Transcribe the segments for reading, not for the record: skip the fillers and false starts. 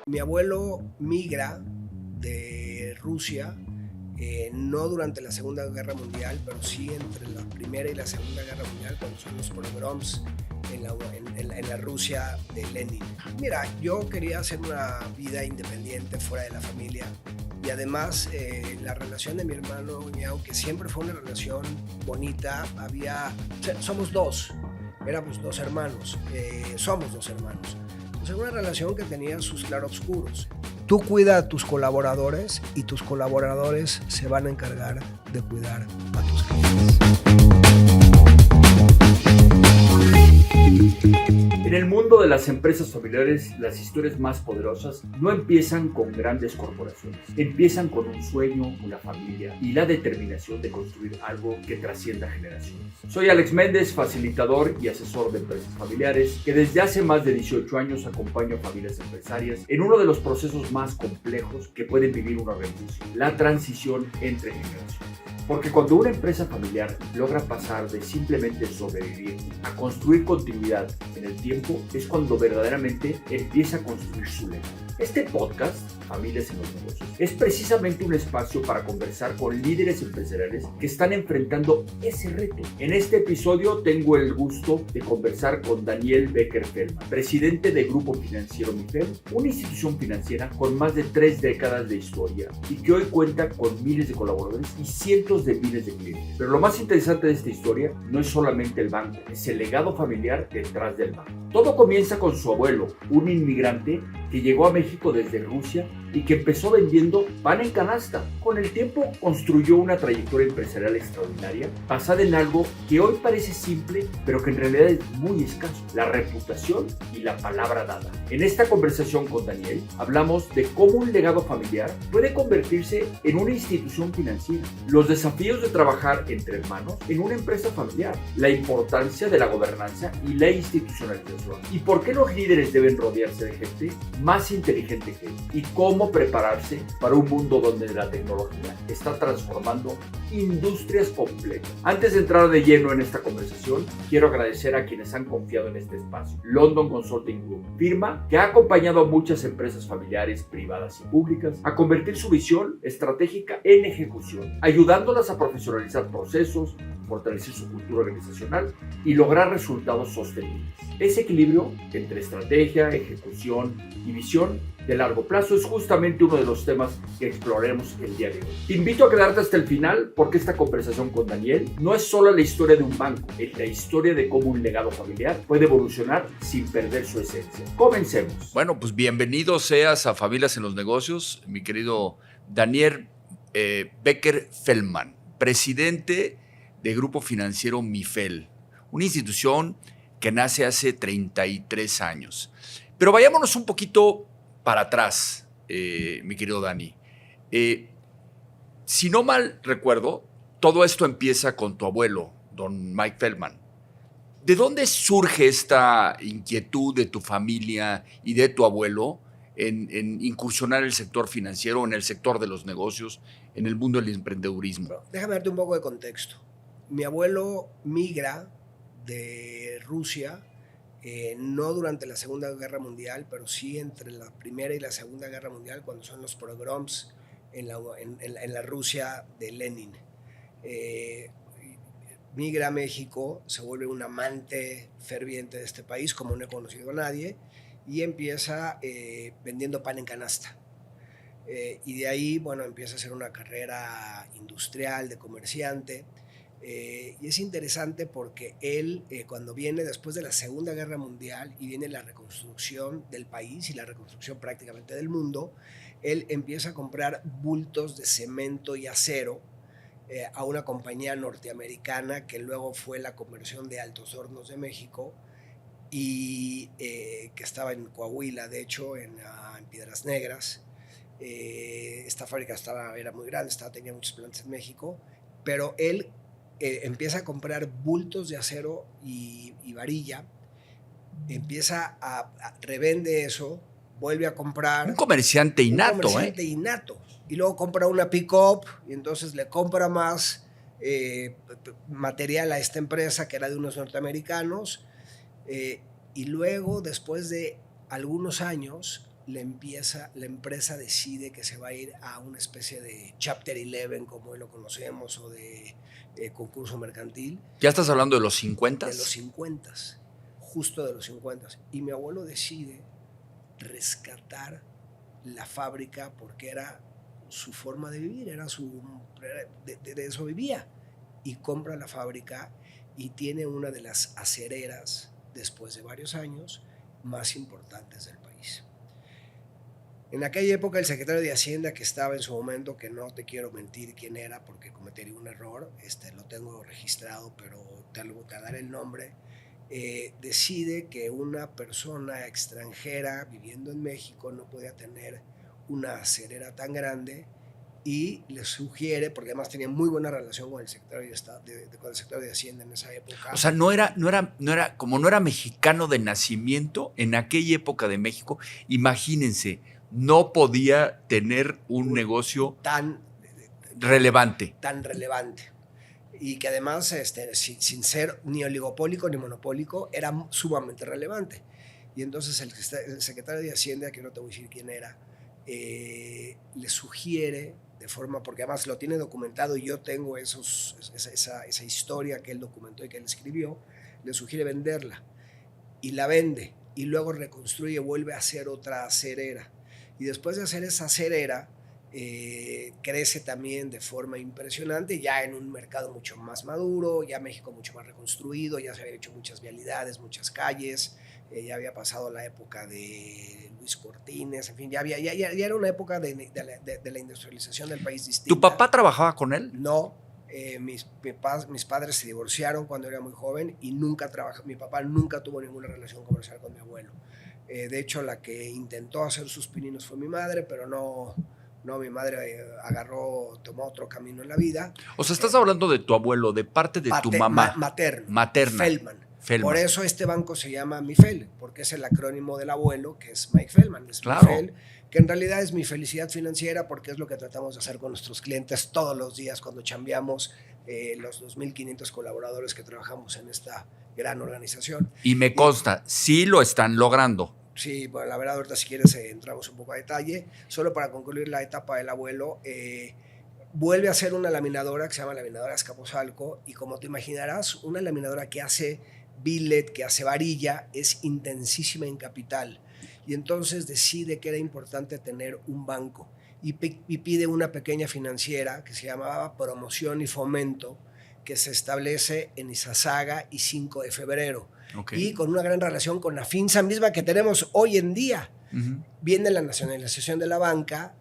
Mi abuelo migra de Rusia, no durante la Segunda Guerra Mundial, pero sí entre la Primera y la Segunda Guerra Mundial, cuando son los pogroms en la Rusia de Lenin. Mira, yo quería hacer una vida independiente fuera de la familia y además la relación de mi hermano y mío, que siempre fue una relación bonita, somos dos, éramos dos hermanos, somos dos hermanos. Es una relación que tenía sus claroscuros. Tú cuida a tus colaboradores y tus colaboradores se van a encargar de cuidar a tus clientes. En el mundo de las empresas familiares, las historias más poderosas no empiezan con grandes corporaciones. Empiezan con un sueño, una familia y la determinación de construir algo que trascienda generaciones. Soy Alex Méndez, facilitador y asesor de empresas familiares, que desde hace más de 18 años acompaño a familias empresarias en uno de los procesos más complejos que pueden vivir una organización, la transición entre generaciones. Porque cuando una empresa familiar logra pasar de simplemente sobrevivir a construir continuidad en el tiempo, es cuando verdaderamente empieza a construir su legado. Este podcast, Familias en los Negocios, es precisamente un espacio para conversar con líderes empresariales que están enfrentando ese reto. En este episodio tengo el gusto de conversar con Daniel Becker-Feldman, presidente de Grupo Financiero MIFEL, una institución financiera con más de 3 décadas de historia y que hoy cuenta con miles de colaboradores y cientos de miles de clientes. Pero lo más interesante de esta historia no es solamente el banco, es el legado familiar detrás del banco. Todo comienza con su abuelo, un inmigrante que llegó a México desde Rusia y que empezó vendiendo pan en canasta. Con el tiempo construyó una trayectoria empresarial extraordinaria, basada en algo que hoy parece simple, pero que en realidad es muy escaso: la reputación y la palabra dada. En esta conversación con Daniel, hablamos de cómo un legado familiar puede convertirse en una institución financiera, los desafíos de trabajar entre hermanos en una empresa familiar, la importancia de la gobernanza y la institucionalización, y por qué los líderes deben rodearse de gente más inteligente que ellos, y cómo prepararse para un mundo donde la tecnología está transformando industrias completas. Antes de entrar de lleno en esta conversación, quiero agradecer a quienes han confiado en este espacio. London Consulting Group, firma que ha acompañado a muchas empresas familiares, privadas y públicas a convertir su visión estratégica en ejecución, ayudándolas a profesionalizar procesos, fortalecer su cultura organizacional y lograr resultados sostenibles. Ese equilibrio entre estrategia, ejecución y visión de largo plazo es justamente uno de los temas que exploraremos el día de hoy. Te invito a quedarte hasta el final porque esta conversación con Daniel no es solo la historia de un banco, es la historia de cómo un legado familiar puede evolucionar sin perder su esencia. Comencemos. Bueno, pues bienvenido seas a Familias en los Negocios, mi querido Daniel Becker-Feldman, presidente de Grupo Financiero MIFEL, una institución que nace hace 33 años. Pero vayámonos un poquito para atrás, mi querido Dani. Si no mal recuerdo, todo esto empieza con tu abuelo, don Mike Feldman. ¿De dónde surge esta inquietud de tu familia y de tu abuelo en incursionar en el sector financiero, en el sector de los negocios, en el mundo del emprendedurismo? Bueno, déjame darte un poco de contexto. Mi abuelo migra de Rusia, no durante la Segunda Guerra Mundial, pero sí entre la Primera y la Segunda Guerra Mundial, cuando son los pogroms en la Rusia de Lenin. Migra a México, se vuelve un amante ferviente de este país, como no he conocido a nadie, y empieza vendiendo pan en canasta. Y de ahí, bueno, empieza a hacer una carrera industrial de comerciante. Y es interesante porque él, cuando viene después de la Segunda Guerra Mundial y viene la reconstrucción del país y la reconstrucción prácticamente del mundo, él empieza a comprar bultos de cemento y acero a una compañía norteamericana que luego fue la Conversión de Altos Hornos de México y que estaba en Coahuila, de hecho, en Piedras Negras. Esta fábrica era muy grande, tenía muchos plantas en México, pero él empieza a comprar bultos de acero y varilla, revende eso, vuelve a comprar. Un comerciante innato, innato. Y luego compra una pick-up y entonces le compra más material a esta empresa que era de unos norteamericanos. Y luego, después de algunos años, la empresa decide que se va a ir a una especie de Chapter 11, como hoy lo conocemos, o de concurso mercantil. ¿Ya estás hablando de los 50? De los 50, justo de los 50. Y mi abuelo decide rescatar la fábrica porque era su forma de vivir, de eso vivía. Y compra la fábrica y tiene una de las acereras, después de varios años, más importantes del país. En aquella época el secretario de Hacienda que estaba en su momento, que no te quiero mentir quién era porque cometería un error, lo tengo registrado, pero te daré el nombre, decide que una persona extranjera viviendo en México no podía tener una acerera tan grande y le sugiere, porque además tenía muy buena relación con el secretario con el secretario de Hacienda en esa época. O sea, como no era mexicano de nacimiento, en aquella época de México, imagínense, no podía tener un negocio tan relevante. Y que además, sin ser ni oligopólico ni monopólico, era sumamente relevante. Y entonces el secretario de Hacienda, que no te voy a decir quién era, le sugiere, de forma, porque además lo tiene documentado y yo tengo esa historia que él documentó y que él escribió, le sugiere venderla. Y la vende. Y luego reconstruye, vuelve a hacer otra acerera. Y después de hacer esa acerera, crece también de forma impresionante, ya en un mercado mucho más maduro, ya México mucho más reconstruido, ya se habían hecho muchas vialidades, muchas calles, ya había pasado la época de Luis Cortines, en fin, ya era una época de la industrialización del país distinta. ¿Tu papá trabajaba con él? No, mis padres se divorciaron cuando era muy joven y mi papá nunca tuvo ninguna relación comercial con mi abuelo. De hecho, la que intentó hacer sus pininos fue mi madre, pero no, mi madre tomó otro camino en la vida. O sea, estás hablando de tu abuelo, de parte de tu mamá. Materna. Feldman. Por eso este banco se llama MIFEL, porque es el acrónimo del abuelo, que es Mike Feldman. Es claro. MIFEL, que en realidad es mi felicidad financiera, porque es lo que tratamos de hacer con nuestros clientes todos los días cuando chambeamos, los 2.500 colaboradores que trabajamos en esta gran organización. Y me consta, sí lo están logrando. Sí, bueno, la verdad, ahorita si quieres entramos un poco a detalle. Solo para concluir la etapa del abuelo, vuelve a hacer una laminadora que se llama Laminadora Azcapotzalco, y como te imaginarás, una laminadora que hace billet, que hace varilla, es intensísima en capital. Y entonces decide que era importante tener un banco y pide una pequeña financiera que se llamaba Promoción y Fomento, que se establece en Izazaga y 5 de febrero. Okay. Y con una gran relación con la FINSA misma que tenemos hoy en día. Uh-huh. Viene la nacionalización de la banca,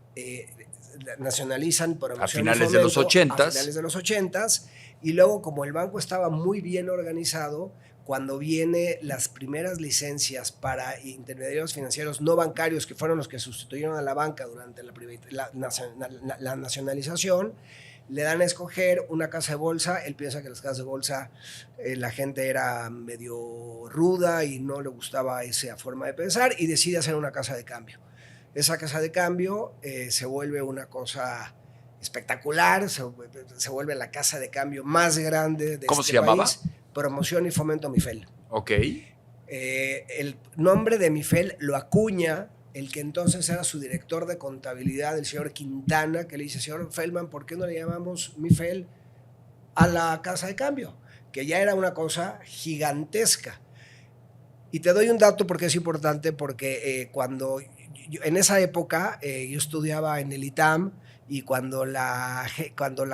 nacionalizan Promoción y Fomento a finales de los 80s, y luego, como el banco estaba muy bien organizado, cuando vienen las primeras licencias para intermediarios financieros no bancarios, que fueron los que sustituyeron a la banca durante la nacionalización, le dan a escoger una casa de bolsa. Él piensa que las casas de bolsa, la gente era medio ruda y no le gustaba esa forma de pensar, y decide hacer una casa de cambio. Esa casa de cambio se vuelve una cosa espectacular, se vuelve la casa de cambio más grande de ¿Cómo este se llamaba? país. Promoción y Fomento MIFEL. Ok. El nombre de MIFEL lo acuña el que entonces era su director de contabilidad, el señor Quintana, que le dice: señor Feldman, ¿por qué no le llamamos MIFEL a la casa de cambio? Que ya era una cosa gigantesca. Y te doy un dato porque es importante, porque en esa época yo estudiaba en el ITAM, y cuando la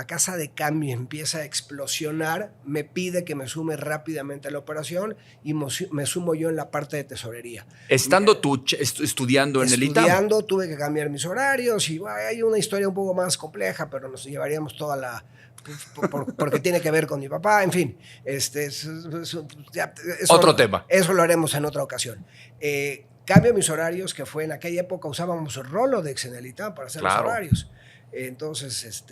casa de cambio empieza a explosionar, me pide que me sume rápidamente a la operación, y me sumo yo en la parte de tesorería. Estando tú estudiando en el ITAM. Estudiando, tuve que cambiar mis horarios, y hay una historia un poco más compleja, pero nos llevaríamos toda la... porque tiene que ver con mi papá, en fin. Otro tema. Eso lo haremos en otra ocasión. Cambio mis horarios, que fue en aquella época usábamos el Rolodex en el ITAM para hacer los horarios. Entonces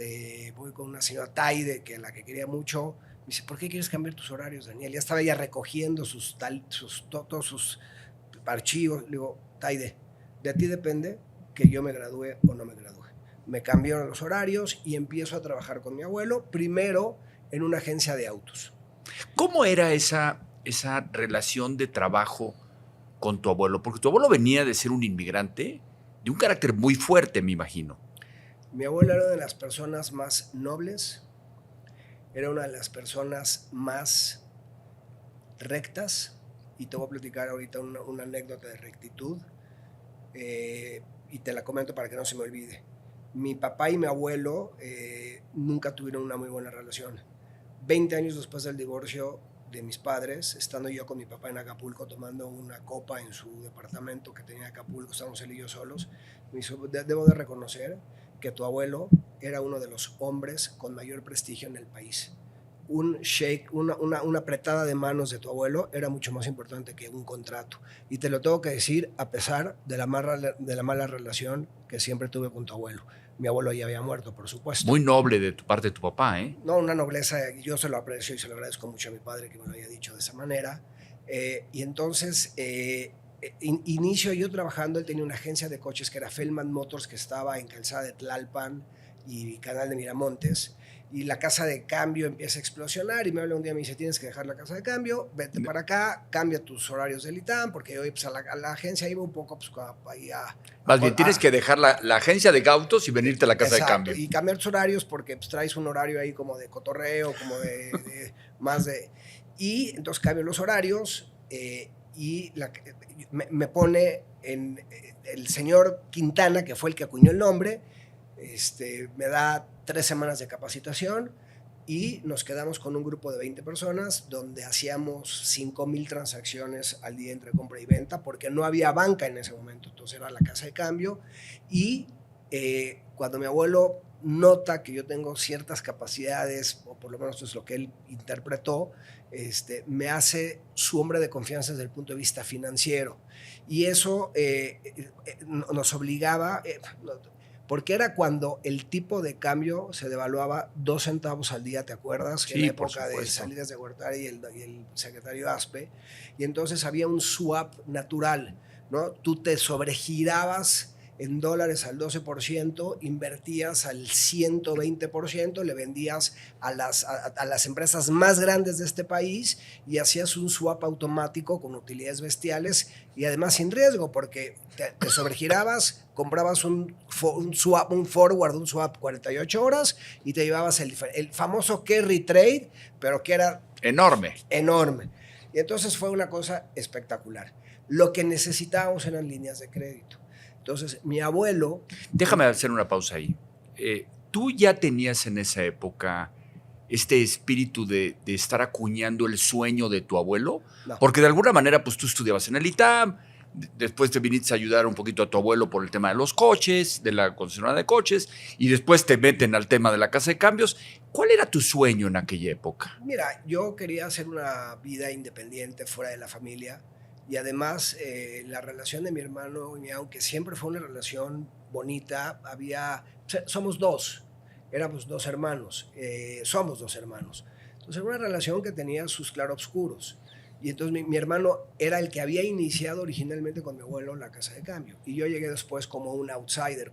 voy con una señora Taide, que la que quería mucho. Me dice: ¿por qué quieres cambiar tus horarios, Daniel? Ya estaba ella recogiendo todos sus archivos. Le digo: Taide, de ti depende que yo me gradúe o no me gradúe. Me cambiaron los horarios y empiezo a trabajar con mi abuelo, primero en una agencia de autos. ¿Cómo era esa relación de trabajo con tu abuelo? Porque tu abuelo venía de ser un inmigrante de un carácter muy fuerte, me imagino. Mi abuelo era una de las personas más nobles, era una de las personas más rectas, y te voy a platicar ahorita una anécdota de rectitud, y te la comento para que no se me olvide. Mi papá y mi abuelo nunca tuvieron una muy buena relación. 20 años después del divorcio de mis padres, estando yo con mi papá en Acapulco tomando una copa en su departamento que tenía en Acapulco, estábamos él y yo solos, me hizo, debo de reconocer que tu abuelo era uno de los hombres con mayor prestigio en el país. Un shake, una apretada de manos de tu abuelo era mucho más importante que un contrato. Y te lo tengo que decir a pesar de la mala relación que siempre tuve con tu abuelo. Mi abuelo ya había muerto, por supuesto. Muy noble de tu parte de tu papá, ¿eh? No, una nobleza, yo se lo aprecio y se lo agradezco mucho a mi padre que me lo haya dicho de esa manera. Y entonces inicio yo trabajando, él tenía una agencia de coches que era Feldman Motors, que estaba en Calzada de Tlalpan y Canal de Miramontes, y la casa de cambio empieza a explosionar y me habla un día y me dice, tienes que dejar la casa de cambio, vete para acá, cambia tus horarios del ITAM, porque yo pues, a la agencia iba un poco pues, ahí Más bien, tienes que dejar la agencia de autos y venirte a la casa exacto, de cambio. Y cambiar tus horarios porque pues, traes un horario ahí como de cotorreo, como de más de... Y entonces cambio los horarios y me pone en el señor Quintana, que fue el que acuñó el nombre, me da 3 semanas de capacitación y nos quedamos con un grupo de 20 personas donde hacíamos 5,000 transacciones al día entre compra y venta porque no había banca en ese momento, entonces era la casa de cambio. Y cuando mi abuelo nota que yo tengo ciertas capacidades, o por lo menos es lo que él interpretó, me hace su hombre de confianza desde el punto de vista financiero. Y eso nos obligaba... porque era cuando el tipo de cambio se devaluaba 2 centavos al día, ¿te acuerdas? Sí, en la época de Salinas de Gortari y el secretario Aspe. Y entonces había un swap natural, ¿no? Tú te sobregirabas en dólares al 12%, invertías al 120%, le vendías a las empresas más grandes de este país y hacías un swap automático con utilidades bestiales y además sin riesgo, porque te sobregirabas, comprabas un forward, un swap 48 horas y te llevabas el famoso carry trade, pero que era enorme. Y entonces fue una cosa espectacular. Lo que necesitábamos eran líneas de crédito. Entonces, mi abuelo... Déjame hacer una pausa ahí. ¿Tú ya tenías en esa época este espíritu de estar acuñando el sueño de tu abuelo? No. Porque de alguna manera, pues tú estudiabas en el ITAM, después te viniste a ayudar un poquito a tu abuelo por el tema de los coches, de la concesionaria de coches, y después te meten al tema de la casa de cambios. ¿Cuál era tu sueño en aquella época? Mira, yo quería hacer una vida independiente fuera de la familia. Y además, la relación de mi hermano y mí, aunque siempre fue una relación bonita, somos dos, éramos 2 hermanos, somos 2 hermanos. Entonces era una relación que tenía sus claroscuros. Y entonces mi hermano era el que había iniciado originalmente con mi abuelo la casa de cambio. Y yo llegué después como un outsider,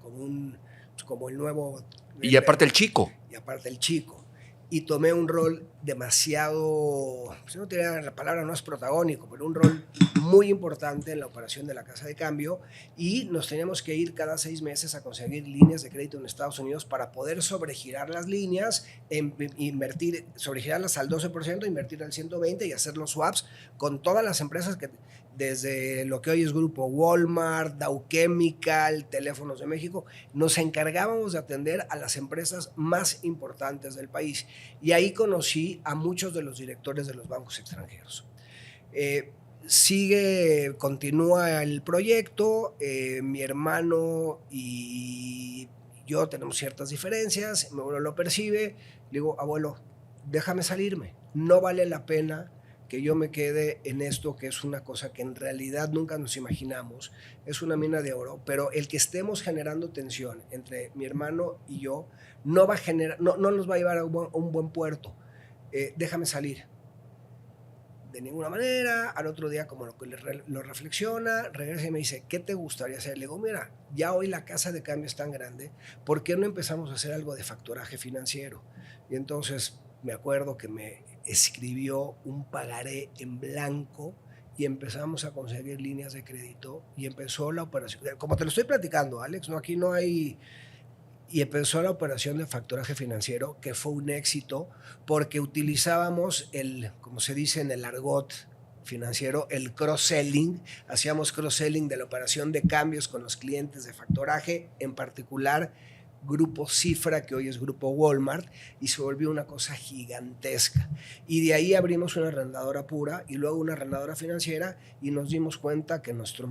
como el nuevo... Y aparte el chico. Y aparte el chico. Y tomé un rol demasiado, si no tenía la palabra, no es protagónico, pero un rol muy importante en la operación de la casa de cambio, y nos teníamos que ir cada 6 meses a conseguir líneas de crédito en Estados Unidos para poder sobregirar las líneas, sobregirarlas al 12%, invertir al 120% y hacer los swaps con todas las empresas que desde lo que hoy es Grupo Walmart, Dow Chemical, Teléfonos de México, nos encargábamos de atender a las empresas más importantes del país. Y ahí conocí a muchos de los directores de los bancos extranjeros. Continúa el proyecto, mi hermano y yo tenemos ciertas diferencias, mi abuelo lo percibe, le digo, abuelo, déjame salirme, no vale la pena que yo me quede en esto, que es una cosa que en realidad nunca nos imaginamos, es una mina de oro, pero el que estemos generando tensión entre mi hermano y yo no nos va a llevar a un buen puerto. Déjame salir. De ninguna manera. Al otro día, como lo reflexiona, regresa y me dice, ¿qué te gustaría hacer? Le digo, mira, ya hoy la casa de cambio es tan grande, ¿por qué no empezamos a hacer algo de factoraje financiero? Y entonces me acuerdo que me escribió un pagaré en blanco y empezamos a conseguir líneas de crédito y empezó la operación, como te lo estoy platicando, Alex, no, aquí no hay... Y empezó la operación de factoraje financiero, que fue un éxito porque utilizábamos como se dice en el argot financiero, el cross-selling. Hacíamos cross-selling de la operación de cambios con los clientes de factoraje, en particular Grupo Cifra, que hoy es Grupo Walmart, y se volvió una cosa gigantesca. Y de ahí abrimos una arrendadora pura y luego una arrendadora financiera y nos dimos cuenta que nuestro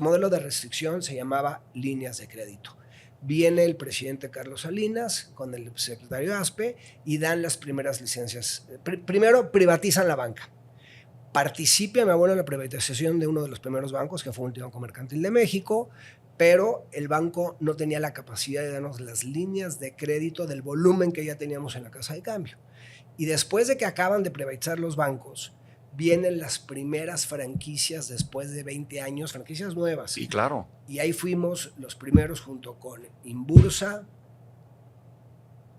modelo de restricción se llamaba líneas de crédito. Viene el presidente Carlos Salinas con el secretario Aspe y dan las primeras licencias. Primero privatizan la banca. Participa mi abuelo en la privatización de uno de los primeros bancos, que fue un Banco Mercantil de México, pero el banco no tenía la capacidad de darnos las líneas de crédito del volumen que ya teníamos en la casa de cambio. Y después de que acaban de privatizar los bancos, vienen las primeras franquicias después de 20 años, franquicias nuevas. Sí, claro. Y ahí fuimos los primeros junto con Inbursa,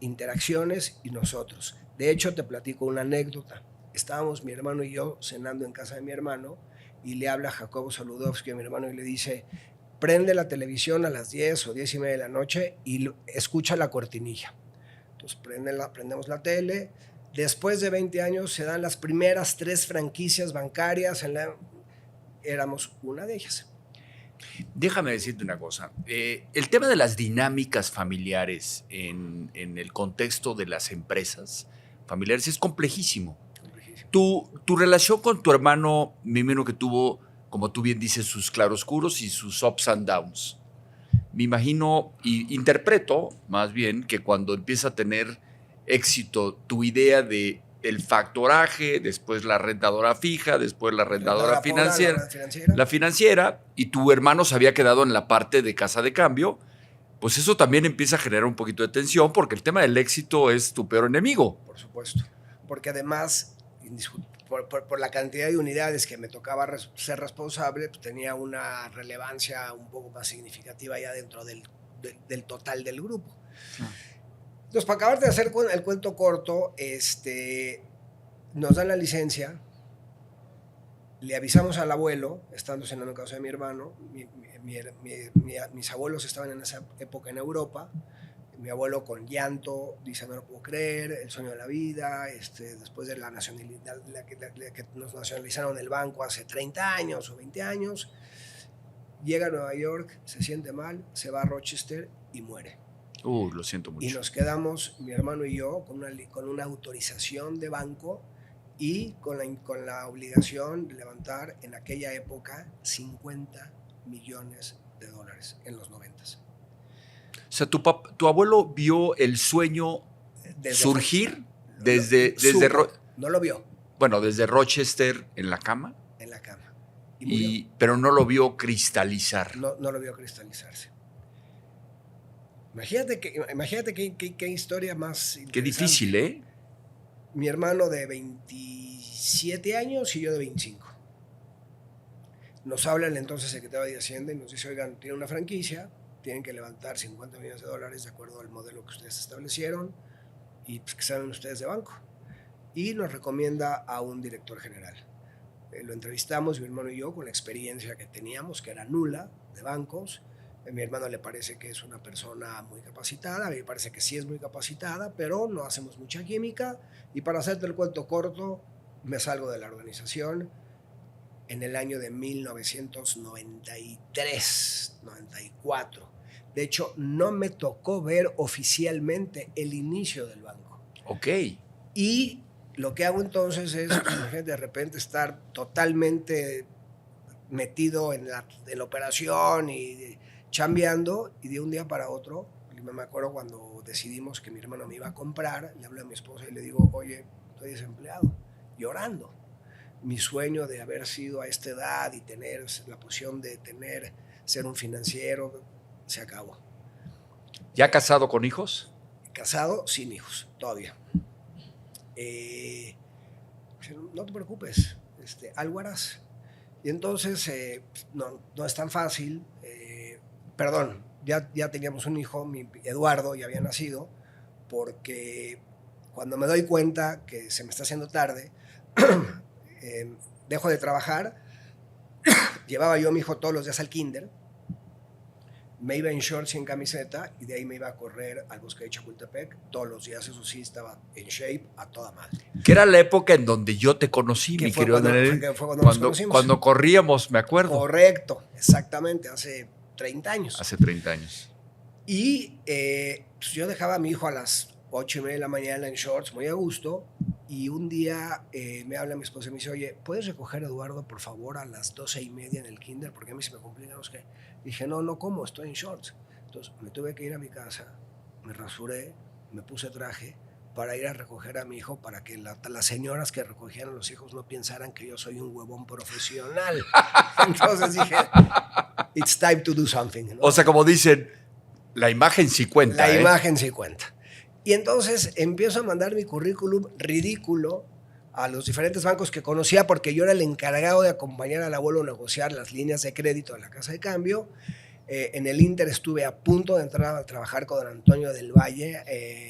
Interacciones y nosotros. De hecho, te platico una anécdota. Estábamos mi hermano y yo cenando en casa de mi hermano y le habla Jacobo Saludowski a mi hermano y le dice, prende la televisión a las 10 o 10 y media de la noche y escucha la cortinilla. Entonces prendemos la tele. Después de 20 años se dan las primeras 3 franquicias bancarias. Éramos una de ellas. Déjame decirte una cosa. El tema de las dinámicas familiares en el contexto de las empresas familiares es complejísimo. Tu relación con tu hermano, me imagino que tuvo, como tú bien dices, sus claroscuros y sus ups and downs. Me imagino, y interpreto más bien, que cuando empieza a tener éxito tu idea de el factoraje, después la arrendadora fija, después la arrendadora financiera, la financiera, y tu hermano se había quedado en la parte de casa de cambio, pues eso también empieza a generar un poquito de tensión, porque el tema del éxito es tu peor enemigo. Por supuesto, porque además, por la cantidad de unidades que me tocaba ser responsable, pues tenía una relevancia un poco más significativa ya dentro del total del grupo. Entonces, para acabar de hacer el cuento corto, nos dan la licencia, le avisamos al abuelo, estando cenando en casa de mi hermano, mis abuelos estaban en esa época en Europa, mi abuelo con llanto, dice, no lo puedo creer, el sueño de la vida, después de la nacionalidad, que nos nacionalizaron el banco hace 30 años o 20 años, llega a Nueva York, se siente mal, se va a Rochester y muere. Lo siento mucho. Y nos quedamos, mi hermano y yo, con una autorización de banco y con la obligación de levantar en aquella época $50 millones en los 90s. O sea, tu abuelo vio el sueño surgir desde no lo vio. Bueno, desde Rochester en la cama. En la cama. Pero no lo vio cristalizar. No lo vio cristalizarse. Imagínate qué historia más interesante. Qué difícil, ¿eh? Mi hermano de 27 años y yo de 25. Nos habla el entonces secretario de Hacienda y nos dice, oigan, tiene una franquicia, tienen que levantar $50 millones de acuerdo al modelo que ustedes establecieron y pues que saben ustedes de banco. Y nos recomienda a un director general. Lo entrevistamos, mi hermano y yo, con la experiencia que teníamos, que era nula, de bancos. A mi hermano le parece que es una persona muy capacitada, a mí me parece que sí es muy capacitada, pero no hacemos mucha química. Y para hacerte el cuento corto, me salgo de la organización en el año de 1993, 94. De hecho, no me tocó ver oficialmente el inicio del banco. Ok. Y lo que hago entonces es, de repente, estar totalmente metido en la operación y chambeando, y de un día para otro, me acuerdo cuando decidimos que mi hermano me iba a comprar, le hablo a mi esposa y le digo, oye, estoy desempleado, llorando. Mi sueño de haber sido a esta edad y tener la posición de ser un financiero, se acabó. ¿Ya casado con hijos? Casado, sin hijos, todavía. No te preocupes, algo harás. Y entonces, no es tan fácil. Ya teníamos un hijo, Eduardo ya había nacido, porque Cuando me doy cuenta que se me está haciendo tarde, dejo de trabajar, llevaba yo a mi hijo todos los días al kinder, me iba en shorts y en camiseta y de ahí me iba a correr al bosque de Chapultepec todos los días. Eso sí, estaba en shape a toda madre. Que era la época en donde yo te conocí, mi querido Daniel. Fue cuando nos conocimos. Cuando corríamos, me acuerdo. Correcto, exactamente, hace 30 años. Hace 30 años. Y pues yo dejaba a mi hijo a las 8:30 de la mañana en shorts, muy a gusto, y un día me habla mi esposa y me dice, oye, ¿puedes recoger a Eduardo, por favor, a las 12:30 en el kinder? Porque a mí se me complica, no sé qué. Dije, no, ¿cómo? Estoy en shorts. Entonces me tuve que ir a mi casa, me rasuré, me puse traje para ir a recoger a mi hijo, para que las señoras que recogían a los hijos no pensaran que yo soy un huevón profesional. Entonces dije, it's time to do something, ¿no? O sea, como dicen, la imagen sí cuenta. La imagen sí cuenta. Y entonces empiezo a mandar mi currículum ridículo a los diferentes bancos que conocía, porque yo era el encargado de acompañar al abuelo a negociar las líneas de crédito de la casa de cambio. En el Inter estuve a punto de entrar a trabajar con don Antonio del Valle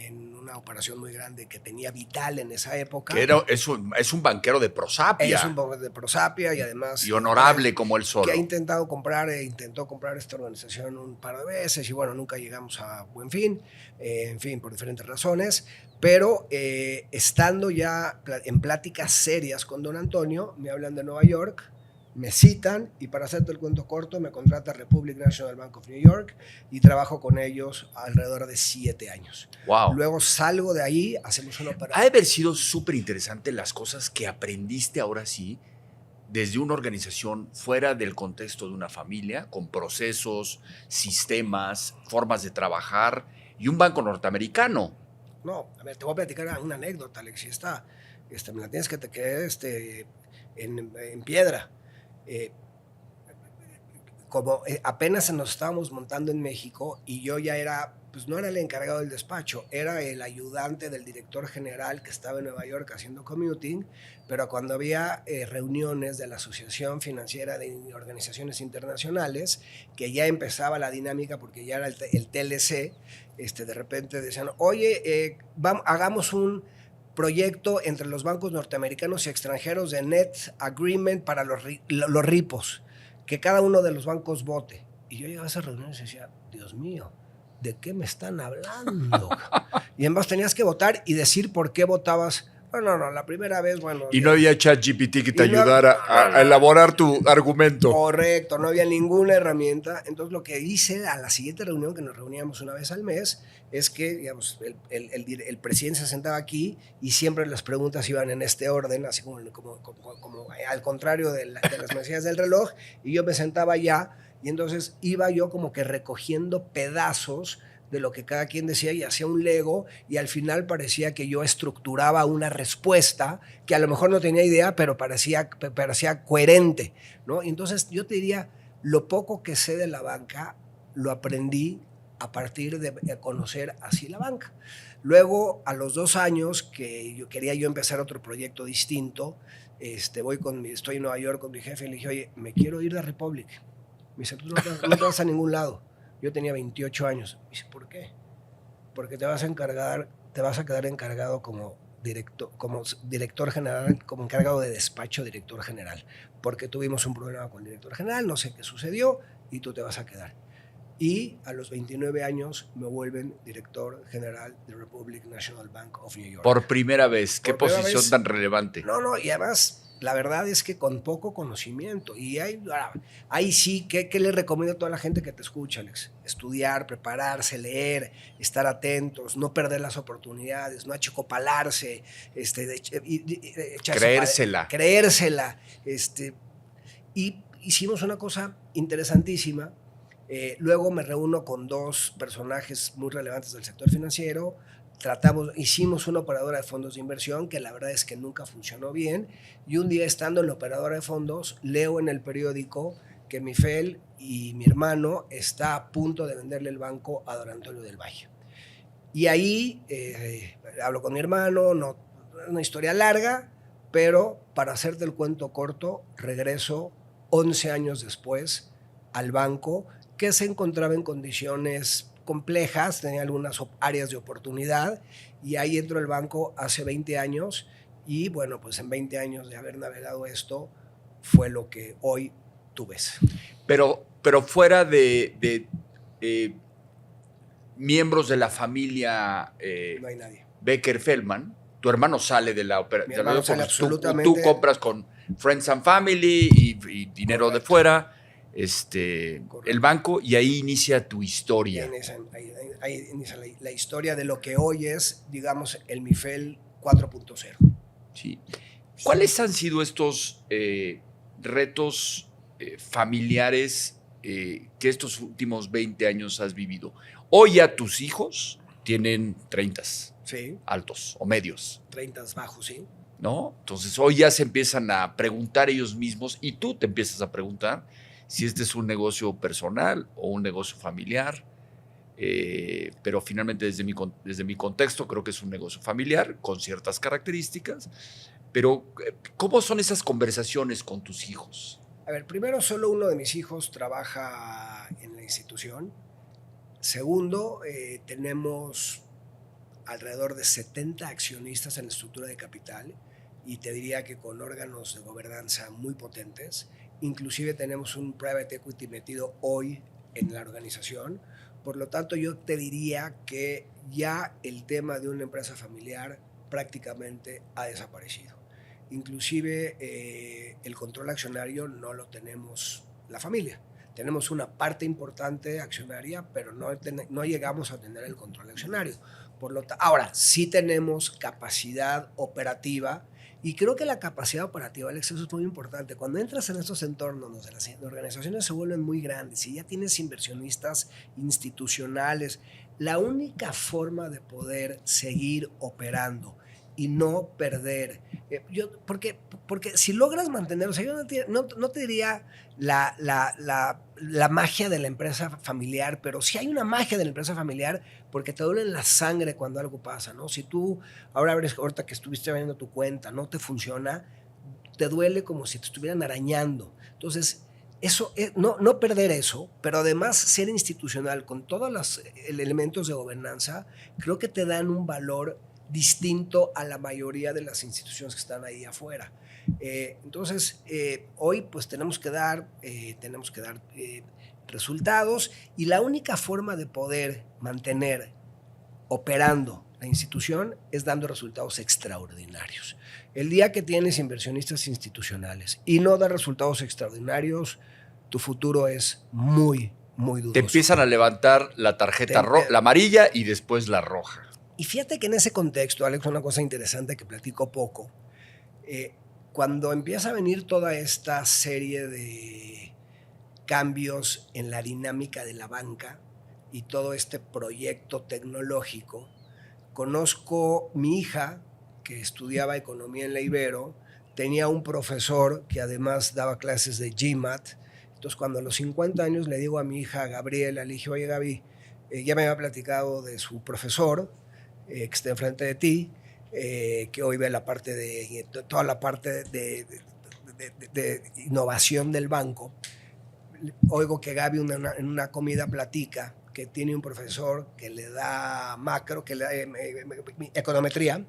en una operación muy grande que tenía Vital en esa época. Que es un banquero de prosapia. Es un banquero de prosapia y además... Y honorable como él solo. Que intentó comprar esta organización un par de veces y bueno, nunca llegamos a buen fin, en fin, por diferentes razones. Pero estando ya en pláticas serias con don Antonio, me hablan de Nueva York, me citan y para hacerte el cuento corto me contrata Republic National Bank of New York y trabajo con ellos alrededor de 7 años. Wow. Luego salgo de ahí, hacemos una operación. Ha de haber sido súper interesante las cosas que aprendiste ahora sí desde una organización fuera del contexto de una familia, con procesos, sistemas, formas de trabajar y un banco norteamericano. No, a ver, te voy a platicar una anécdota, Alex, y me la tienes que te quede en piedra. Como apenas nos estábamos montando en México y yo ya era, pues no era el encargado del despacho, era el ayudante del director general que estaba en Nueva York haciendo commuting, pero cuando había reuniones de la Asociación Financiera de Organizaciones Internacionales, que ya empezaba la dinámica porque ya era el TLC, de repente decían, oye, hagamos un proyecto entre los bancos norteamericanos y extranjeros de Net Agreement para los ripos, que cada uno de los bancos vote. Y yo llegaba a esas reuniones y decía, Dios mío, ¿de qué me están hablando? Y además tenías que votar y decir por qué votabas. No, la primera vez, bueno... Y no había ChatGPT que te ayudara a elaborar tu argumento. Correcto, no había ninguna herramienta. Entonces lo que hice a la siguiente reunión, que nos reuníamos una vez al mes, es que, digamos, el presidente se sentaba aquí y siempre las preguntas iban en este orden, así como al contrario de las manecillas del reloj, y yo me sentaba allá y entonces iba yo como que recogiendo pedazos de lo que cada quien decía y hacía un Lego y al final parecía que yo estructuraba una respuesta que a lo mejor no tenía idea, pero parecía coherente, ¿no? Y entonces yo te diría, lo poco que sé de la banca lo aprendí a partir de conocer así la banca. Luego, a los 2 años que quería empezar otro proyecto distinto, estoy en Nueva York con mi jefe y le dije, oye, me quiero ir de Republic. Me dice, tú no te vas a ningún lado. Yo tenía 28 años. Me dice, ¿por qué? Porque te vas a quedar encargado como director general, como encargado de despacho director general, porque tuvimos un problema con el director general, no sé qué sucedió, y tú te vas a quedar. Y a los 29 años me vuelven director general de Republic National Bank of New York. Por primera vez. ¿Qué posición tan relevante? No, y además... La verdad es que con poco conocimiento. Y ahí sí, ¿qué le recomiendo a toda la gente que te escucha, Alex? Estudiar, prepararse, leer, estar atentos, no perder las oportunidades, no achicopalarse, creérsela. Y hicimos una cosa interesantísima. Luego me reúno con 2 personajes muy relevantes del sector financiero. Hicimos una operadora de fondos de inversión que la verdad es que nunca funcionó bien y un día estando en la operadora de fondos leo en el periódico que Mifel y mi hermano está a punto de venderle el banco a don Antonio del Valle. Y ahí hablo con mi hermano, no, una historia larga, pero para hacerte el cuento corto, regreso 11 años después al banco que se encontraba en condiciones complejas, tenía algunas áreas de oportunidad y ahí entró el banco hace 20 años y bueno, pues en 20 años de haber navegado esto fue lo que hoy tú ves. Pero fuera de miembros de la familia No hay nadie. Becker-Feldman, tu hermano sale de la operación. Mi hermano sale absolutamente. Tú compras con Friends and Family y dinero Correcto. de fuera, el banco, y ahí inicia tu historia. Ahí inicia la historia de lo que hoy es, digamos, el MIFEL 4.0. Sí. ¿Cuáles han sido estos retos familiares que estos últimos 20 años has vivido? Hoy ya tus hijos tienen 30 Sí. altos o medios, 30 bajos, sí. ¿no? Entonces hoy ya se empiezan a preguntar ellos mismos y tú te empiezas a preguntar si este es un negocio personal o un negocio familiar. Pero finalmente desde mi contexto creo que es un negocio familiar con ciertas características. Pero ¿cómo son esas conversaciones con tus hijos? A ver, primero, solo uno de mis hijos trabaja en la institución. Segundo, tenemos alrededor de 70 accionistas en la estructura de capital y te diría que con órganos de gobernanza muy potentes. Inclusive tenemos un private equity metido hoy en la organización. Por lo tanto, yo te diría que ya el tema de una empresa familiar prácticamente ha desaparecido. Inclusive el control accionario no lo tenemos la familia. Tenemos una parte importante accionaria, pero no llegamos a tener el control accionario. Ahora, sí tenemos capacidad operativa y creo que la capacidad operativa, Alex, eso es muy importante. Cuando entras en estos entornos donde las organizaciones se vuelven muy grandes y ya tienes inversionistas institucionales, la única forma de poder seguir operando y no perder. Porque si logras mantener, o sea, yo no te diría la magia de la empresa familiar, pero sí hay una magia de la empresa familiar porque te duele en la sangre cuando algo pasa, ¿no? Si tú, ahorita que estuviste viendo tu cuenta, no te funciona, te duele como si te estuvieran arañando. Entonces, eso, no perder eso, pero además ser institucional con todos los elementos de gobernanza, creo que te dan un valor distinto a la mayoría de las instituciones que están ahí afuera. Entonces, hoy pues tenemos que dar resultados y la única forma de poder mantener operando la institución es dando resultados extraordinarios. El día que tienes inversionistas institucionales y no da resultados extraordinarios, tu futuro es muy, muy dudoso. Te empiezan a levantar la tarjeta la amarilla y después la roja. Y fíjate que en ese contexto, Alex, una cosa interesante que platico poco, cuando empieza a venir toda esta serie de cambios en la dinámica de la banca y todo este proyecto tecnológico, conozco mi hija que estudiaba economía en la Ibero, tenía un profesor que además daba clases de GMAT. Entonces, cuando a los 50 años le digo a mi hija Gabriela, le dije, oye Gaby, ya me había platicado de su profesor, que está enfrente de ti, que hoy ve toda la parte de innovación del banco. Oigo que Gaby en una comida platica que tiene un profesor que le da macro, que le da econometría,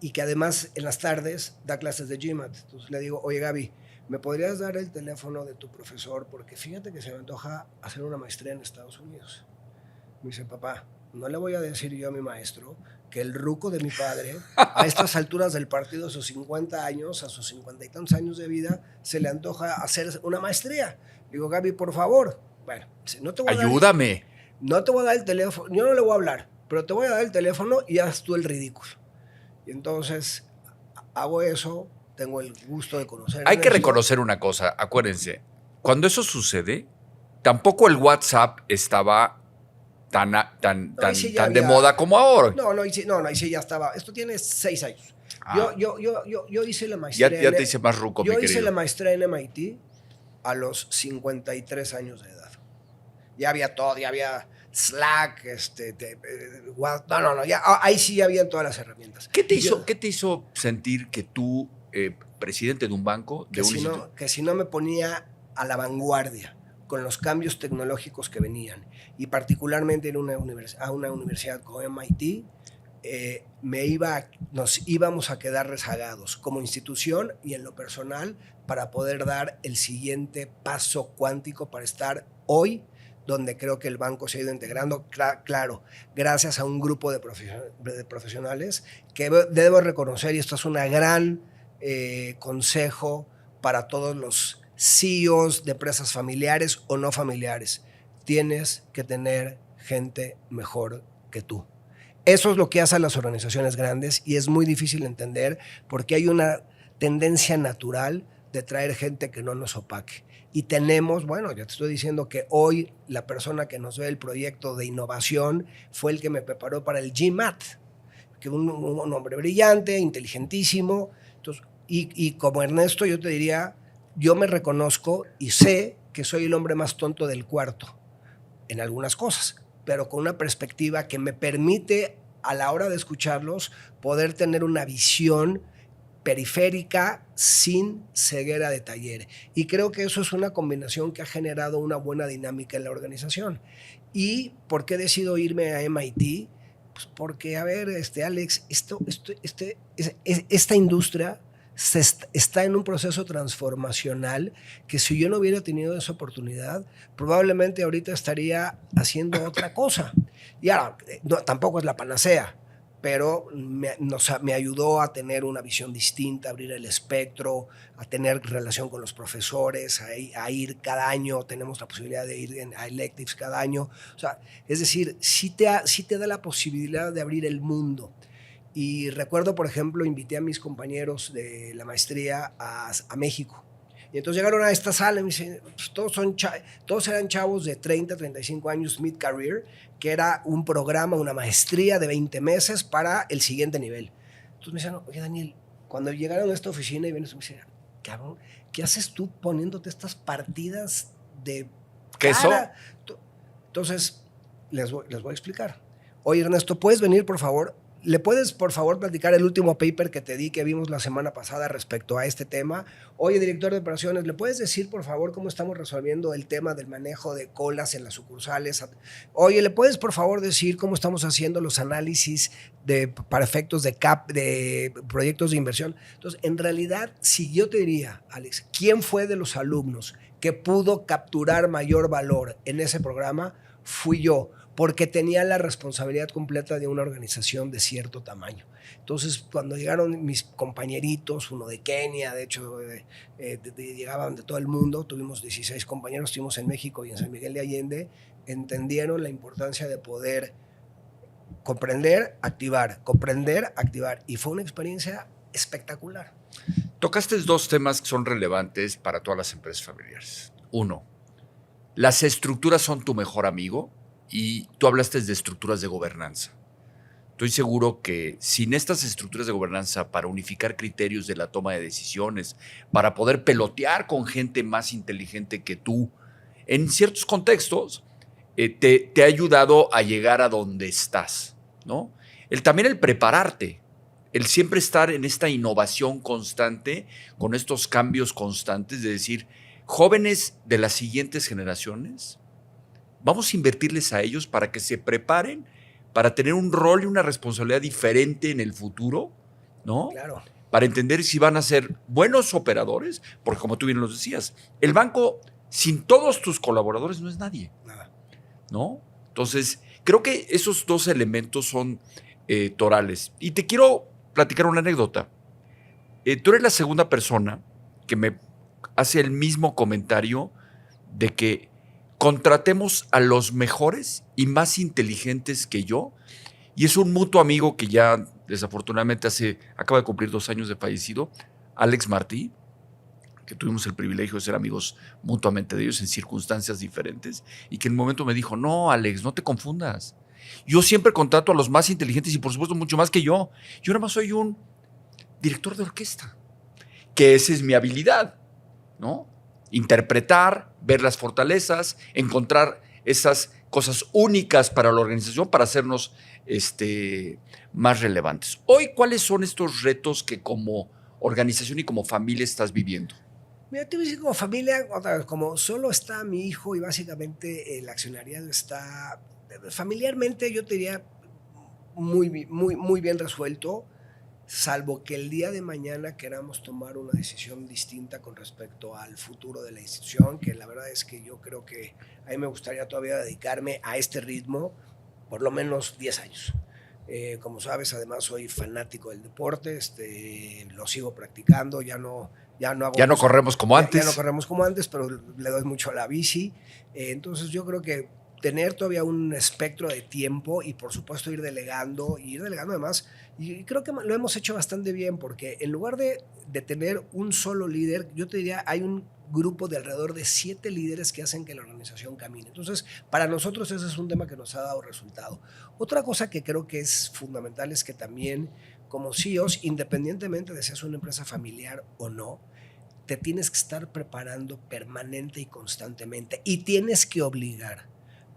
y que además en las tardes da clases de GMAT. Entonces le digo, oye Gaby, ¿me podrías dar el teléfono de tu profesor? Porque fíjate que se me antoja hacer una maestría en Estados Unidos. Me dice, papá, no le voy a decir yo a mi maestro que el ruco de mi padre, a estas alturas del partido, a sus 50 años, a sus 50 y tantos años de vida, se le antoja hacer una maestría. Digo, Gaby, por favor. Bueno, no te voy ayúdame. No te voy a dar el teléfono, yo no le voy a hablar, pero te voy a dar el teléfono y haz tú el ridículo. Y entonces hago eso, tengo el gusto de conocer. Hay que reconocer una cosa, acuérdense, cuando eso sucede, tampoco el WhatsApp estaba tan de moda como ahora. No, ahí sí ya estaba. Esto tiene 6 años. Yo hice la maestría. Ya te hice más ruco, mi querido. Yo hice la maestría en MIT a los 53 años de edad. Ya había todo, ya había Slack, ahí sí ya habían todas las herramientas. ¿Qué te hizo sentir que tú, presidente de un banco, que si no me ponía a la vanguardia con los cambios tecnológicos que venían, y particularmente en una universidad como MIT, nos íbamos a quedar rezagados como institución y en lo personal para poder dar el siguiente paso cuántico para estar hoy donde creo que el banco se ha ido integrando, claro, gracias a un grupo de profesionales que debo reconocer, y esto es un gran consejo para todos los CEOs de empresas familiares o no familiares: tienes que tener gente mejor que tú. Eso es lo que hacen las organizaciones grandes y es muy difícil entender porque hay una tendencia natural de traer gente que no nos opaque. Y tenemos, bueno, ya te estoy diciendo que hoy la persona que nos ve el proyecto de innovación fue el que me preparó para el GMAT, que un hombre brillante, inteligentísimo. Entonces, y como Ernesto, yo te diría, yo me reconozco y sé que soy el hombre más tonto del cuarto en algunas cosas, pero con una perspectiva que me permite a la hora de escucharlos poder tener una visión periférica sin ceguera de taller. Y creo que eso es una combinación que ha generado una buena dinámica en la organización. ¿Y por qué decido irme a MIT? Pues porque, a ver, Alex, esta industria está en un proceso transformacional que si yo no hubiera tenido esa oportunidad, probablemente ahorita estaría haciendo otra cosa. Y ahora, tampoco es la panacea, pero me ayudó a tener una visión distinta, a abrir el espectro, a tener relación con los profesores, a ir cada año, tenemos la posibilidad de ir a electives cada año. O sea, es decir, sí te da la posibilidad de abrir el mundo. Y recuerdo, por ejemplo, invité a mis compañeros de la maestría a México. Y entonces llegaron a esta sala y me dicen, pues todos eran chavos de 30, 35 años, mid-career, que era un programa, una maestría de 20 meses para el siguiente nivel. Entonces me decían, oye, Daniel, cuando llegaron a esta oficina y vienes, me decían, cabrón, ¿qué haces tú poniéndote estas partidas de queso? Entonces, les voy a explicar. Oye, Ernesto, ¿puedes venir, por favor? ¿Le puedes, por favor, platicar el último paper que te di, que vimos la semana pasada respecto a este tema? Oye, director de operaciones, ¿le puedes decir, por favor, cómo estamos resolviendo el tema del manejo de colas en las sucursales? Oye, ¿le puedes, por favor, decir cómo estamos haciendo los análisis para efectos de proyectos de inversión? Entonces, en realidad, si yo te diría, Alex, ¿quién fue de los alumnos que pudo capturar mayor valor en ese programa? Fui yo, porque tenía la responsabilidad completa de una organización de cierto tamaño. Entonces, cuando llegaron mis compañeritos, uno de Kenia, de hecho, llegaban de todo el mundo, tuvimos 16 compañeros, estuvimos en México y en San Miguel de Allende, entendieron la importancia de poder comprender, activar, y fue una experiencia espectacular. Tocaste dos temas que son relevantes para todas las empresas familiares. Uno, las estructuras son tu mejor amigo. Y tú hablaste de estructuras de gobernanza. Estoy seguro que sin estas estructuras de gobernanza para unificar criterios de la toma de decisiones, para poder pelotear con gente más inteligente que tú, en ciertos contextos, te ha ayudado a llegar a donde estás, ¿no? También el prepararte, el siempre estar en esta innovación constante, con estos cambios constantes, de decir, jóvenes de las siguientes generaciones, vamos a invertirles a ellos para que se preparen para tener un rol y una responsabilidad diferente en el futuro, ¿no? Claro. Para entender si van a ser buenos operadores, porque como tú bien lo decías, el banco sin todos tus colaboradores no es nadie. Nada. ¿No? Entonces, creo que esos dos elementos son torales. Y te quiero platicar una anécdota. Tú eres la segunda persona que me hace el mismo comentario de que contratemos a los mejores y más inteligentes que yo. Y es un mutuo amigo que ya desafortunadamente acaba de cumplir 2 años de fallecido, Alex Martí, que tuvimos el privilegio de ser amigos mutuamente de ellos en circunstancias diferentes, y que en un momento me dijo, no, Alex, no te confundas. Yo siempre contrato a los más inteligentes y por supuesto mucho más que yo. Yo nada más soy un director de orquesta, que esa es mi habilidad, ¿no? Interpretar, ver las fortalezas, encontrar esas cosas únicas para la organización para hacernos más relevantes. Hoy, ¿cuáles son estos retos que como organización y como familia estás viviendo? Mira, te voy a decir como familia, otra vez, como solo está mi hijo y básicamente el accionariado está familiarmente, yo te diría, muy bien resuelto, salvo que el día de mañana queramos tomar una decisión distinta con respecto al futuro de la institución, que la verdad es que yo creo que a mí me gustaría todavía dedicarme a este ritmo por lo menos 10 años. Como sabes, además soy fanático del deporte, lo sigo practicando, ya no hago Ya no corremos como antes. Ya no corremos como antes, pero le doy mucho a la bici. Entonces yo creo que tener todavía un espectro de tiempo y por supuesto ir delegando además, y creo que lo hemos hecho bastante bien, porque en lugar de tener un solo líder, yo te diría, hay un grupo de alrededor de 7 líderes que hacen que la organización camine. Entonces, para nosotros ese es un tema que nos ha dado resultado. Otra cosa que creo que es fundamental es que también, como CEOs, independientemente de si es una empresa familiar o no, te tienes que estar preparando permanente y constantemente, y tienes que obligar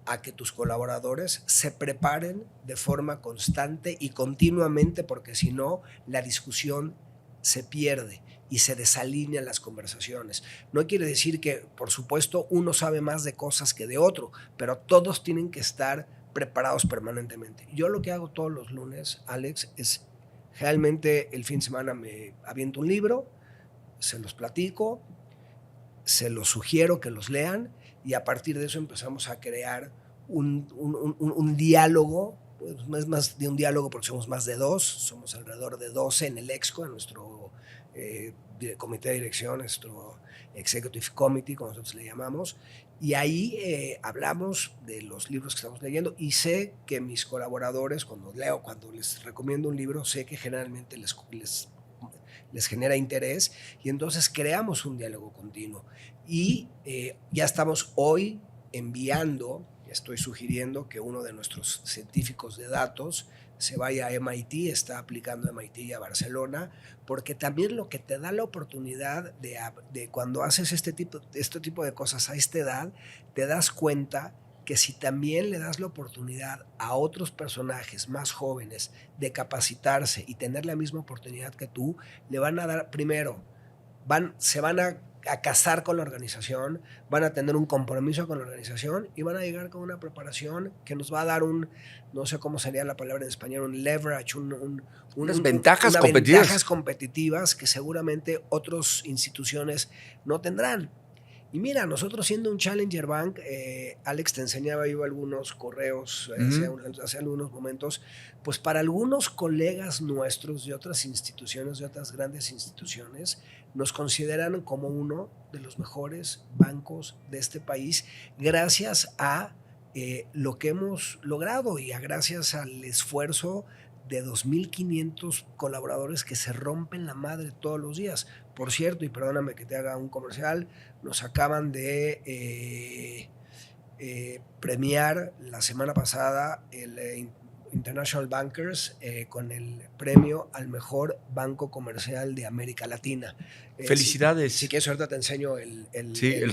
a que tus colaboradores se preparen de forma constante y continuamente, porque si no, la discusión se pierde y se desalinean las conversaciones. No quiere decir que, por supuesto, uno sabe más de cosas que de otro, pero todos tienen que estar preparados permanentemente. Yo lo que hago todos los lunes, Alex, es realmente el fin de semana me aviento un libro, se los platico, se los sugiero que los lean, y a partir de eso empezamos a crear un diálogo. Pues no es más de un diálogo porque somos más de 2, somos alrededor de 12 en el EXCO, en nuestro comité de dirección, nuestro Executive Committee, como nosotros le llamamos, y ahí hablamos de los libros que estamos leyendo, y sé que mis colaboradores, cuando les recomiendo un libro, sé que generalmente les genera interés, y entonces creamos un diálogo continuo. Y ya estamos hoy estoy sugiriendo que uno de nuestros científicos de datos se vaya a MIT, está aplicando a MIT y a Barcelona, porque también lo que te da la oportunidad de cuando haces este tipo de cosas a esta edad, te das cuenta que si también le das la oportunidad a otros personajes más jóvenes de capacitarse y tener la misma oportunidad que tú, le van a dar, primero, se van a casar con la organización, van a tener un compromiso con la organización y van a llegar con una preparación que nos va a dar no sé cómo sería la palabra en español, un leverage, unas ventajas competitivas. Ventajas competitivas que seguramente otras instituciones no tendrán. Y mira, nosotros siendo un Challenger Bank, Alex, te enseñaba yo algunos correos hace algunos momentos, pues para algunos colegas nuestros de otras instituciones, de otras grandes instituciones, nos consideran como uno de los mejores bancos de este país, gracias a lo que hemos logrado y gracias al esfuerzo de 2.500 colaboradores que se rompen la madre todos los días. Por cierto, y perdóname que te haga un comercial, nos acaban de premiar la semana pasada el International Bankers con el premio al mejor banco comercial de América Latina. Felicidades. Si quieres, ahorita te enseño el